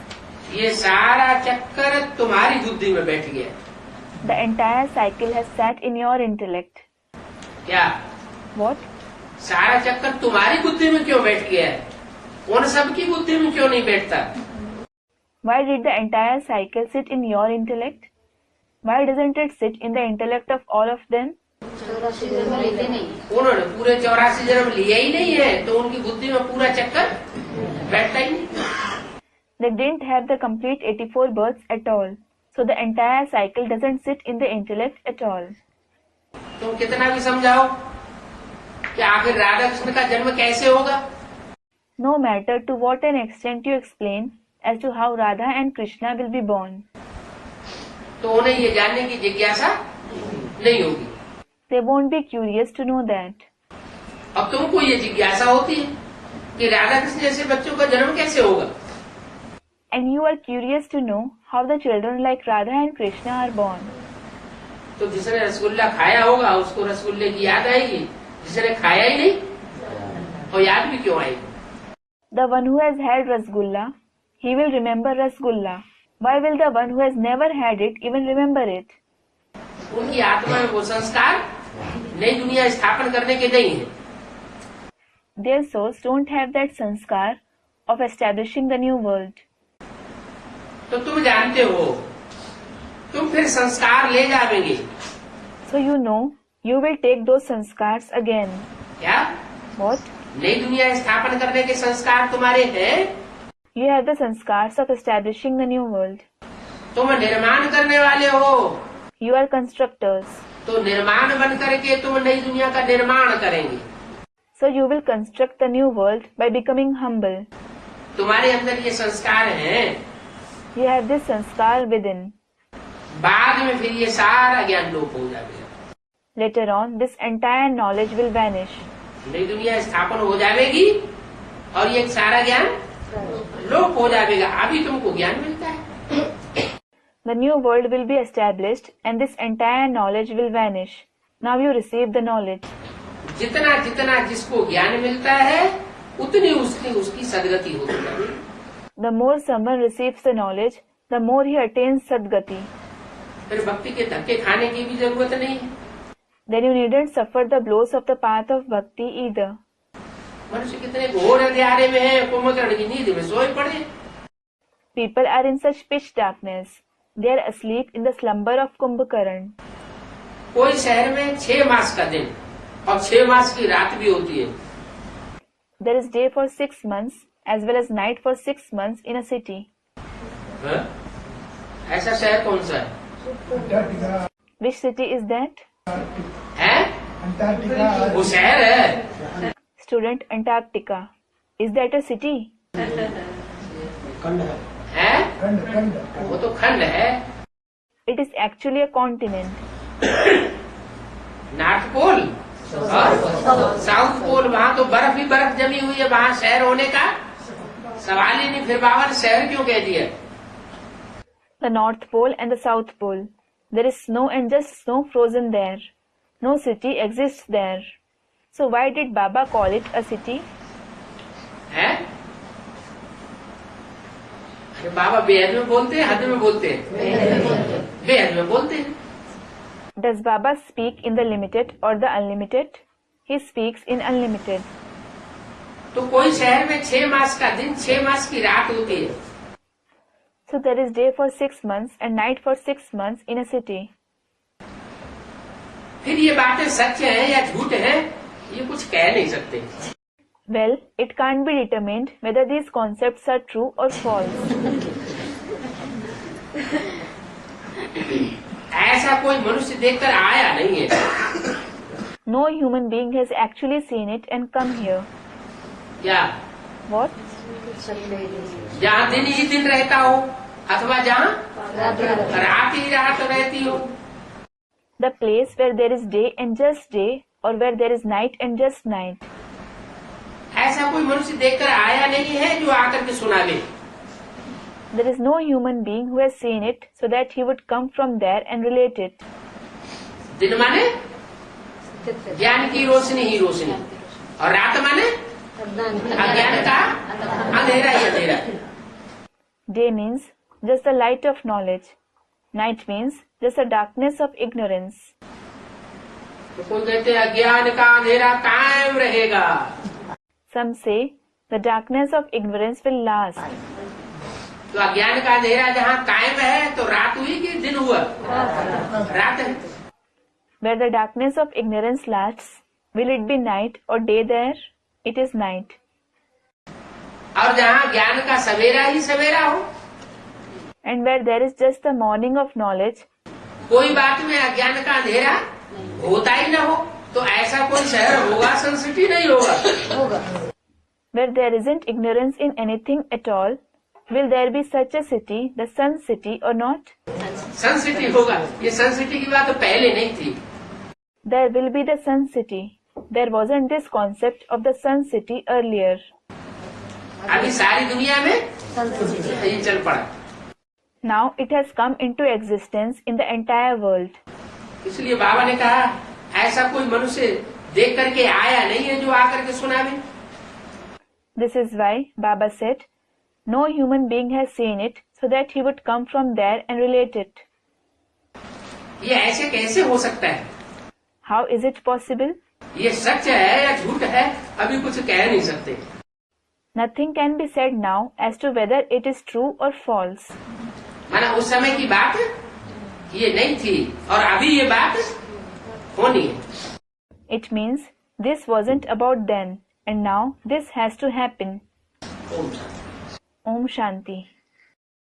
ये सारा चक्कर तुम्हारी बुद्धि में बैठ गया। The entire cycle has sat in your intellect. क्या? What? सारा चक्कर तुम्हारी बुद्धि में क्यों बैठ गया है? उन सब की बुद्धि में क्यों नहीं बैठता? Why did the entire cycle sit in your intellect? Why doesn't it sit in the intellect of all of them? 84 जन्म लेते नहीं। उन्होंने पूरे 84 जन्म लिया ही नहीं है तो उनकी बुद्धि में पूरा चक्कर बैठता ही नहीं। They didn't have the complete 84 births at all. So the entire cycle doesn't sit in the intellect at all. तुम कितना भी समझाओ कि आखिर राधा कृष्ण का जन्म कैसे होगा? No matter to what an extent you explain as to how Radha and Krishna will be born, तो उन्हें ये जानने की जिज्ञासा नहीं होगी। they won't be curious to know that. अब तुमको ये जिज्ञासा होती है कि राधा कृष्ण जैसे बच्चों का जन्म कैसे होगा? And you are curious to know how the children like Radha and Krishna are born. तो जिसने रसगुल्ला खाया होगा उसको रसगुल्ले की याद आएगी, जिसने खाया ही नहीं और याद भी क्यों आएगी? The one who has had Rasgulla, he will remember Rasgulla. Why will the one who has never had it even remember it? उनकी आत्मा में वो संस्कार नई दुनिया स्थापन करने के नहीं है। Their souls don't have that sanskar of establishing the new world. तो तुम जानते हो, तुम फिर संस्कार ले जाओगे। So you know, you will take those sanskars again. क्या? What? नई दुनिया स्थापन करने के संस्कार तुम्हारे हैं? You have the sanskars of establishing the new world. तुम निर्माण करने वाले हो। You are constructors. तो निर्माण बन करके तुम नई दुनिया का निर्माण करेंगे। So you will construct the new world by becoming humble. तुम्हारे अंदर ये संस्कार हैं। You have this sanskar within. बाद में फिर ये सारा ज्ञान लोप हो जाएगा। Later on, this entire knowledge will vanish. नई दुनिया स्थापन हो जाएगी और ये सारा ज्ञान लोप हो जाएगा। अभी तुमको ज्ञान मिलता है। The new world will be established and this entire knowledge will vanish. Now you receive the knowledge. जितना जितना जिसको ज्ञान मिलता है उतनी उसकी सदगति होती है। The more someone receives the knowledge, the more he attains Sadgati. फिर भक्ति के धक्के खाने की भी जरूरत नहीं है। Then you needn't suffer the blows of the path of bhakti either. मनुष्य कितने घोर अंधेरे में है, कुंभकर्ण की नींद में सोए पड़े। People are in such pitch darkness. They are asleep in the slumber of Kumbhakarna. कोई शहर में 6 मास का दिन और 6 मास की रात भी होती है। There is day for 6 months as well as night for 6 months in a city. ऐसा शहर कौन सा है? Antarctica. Which city is that? है? अंटार्कटिका। वो शहर है। Student, Antarctica. Is that a city? खंड है। खंड। वो तो खंड है। It is actually a continent. North pole और साउथ पोल, वहाँ तो बर्फ ही बर्फ जमी हुई है। वहाँ शहर होने का सवाल ही नहीं। फिर बाबा ने शहर क्यों कह दिया? The North Pole and the South Pole. There is snow and just snow frozen there. No city exists there. So why did Baba call it a city? है? अरे बाबा बेहद में बोलते हैं, हद में बोलते हैं? बेहद में बोलते हैं। Does Baba speak in the limited or the unlimited? He speaks in unlimited. तो कोई शहर में 6 मास का दिन, 6 मास की रात होती है। So there is day for 6 months and night for 6 months in a city. फिर ये बातें सच हैं या झूठ हैं, ये कुछ कह नहीं सकते। Well, it can't be determined whether these concepts are true or false. ऐसा कोई मनुष्य देखकर आया नहीं है। No human being has actually seen it and come here. क्या? What? जहाँ दिन ही दिन रहता हो अथवा जहाँ रात ही रात रहती हो। The place where there is day and just day or where there is night and just night. ऐसा कोई मनुष्य देखकर आया नहीं है जो आकर के सुनावे। There is no human being who has seen it so that he would come from there and relate it. दिन माने ज्ञान की रोशनी ही रोशनी और रात माने अज्ञान का अंधेरा ही अंधेरा। Day means just the light of knowledge. Night means just the darkness of ignorance. तो कोई कहते हैं अज्ञान का अंधेरा कायम रहेगा। Some say the darkness of ignorance will last. तो अज्ञान का अंधेरा जहाँ कायम है तो रात हुई कि दिन हुआ? रात है। Where the darkness of ignorance lasts, will it be night or day there? It is night. और जहाँ ज्ञान का सवेरा ही सवेरा हो, And where there is just the morning of knowledge, कोई बात में अज्ञान का अंधेरा होता ही न हो, तो ऐसा कोई शहर होगा, सन सिटी नहीं होगा। where there isn't ignorance in anything at all, will there be such a city, the Sun City or not? Sun city होगा। ये सन सिटी की बात तो पहले नहीं थी। There will be the Sun City. There wasn't this concept of the Sun City earlier. अभी सारी दुनिया में ये चल पड़ा। Now it has come into existence in the entire world. इसलिए बाबा ने कहा ऐसा कोई मनुष्य देख करके आया नहीं है जो आकर के सुनावे। This is why Baba said, no human being has seen it so that he would come from there and relate it. ये ऐसे कैसे हो सकता है? How is it possible? ये सच है या झूठ है, अभी कुछ कह नहीं सकते। Nothing can be said now as to whether it is true or false. माना उस समय की बात ये नहीं थी और अभी ये बात होनी है। It means this wasn't about then and now this has to happen. Om Shanti. Om Shanti.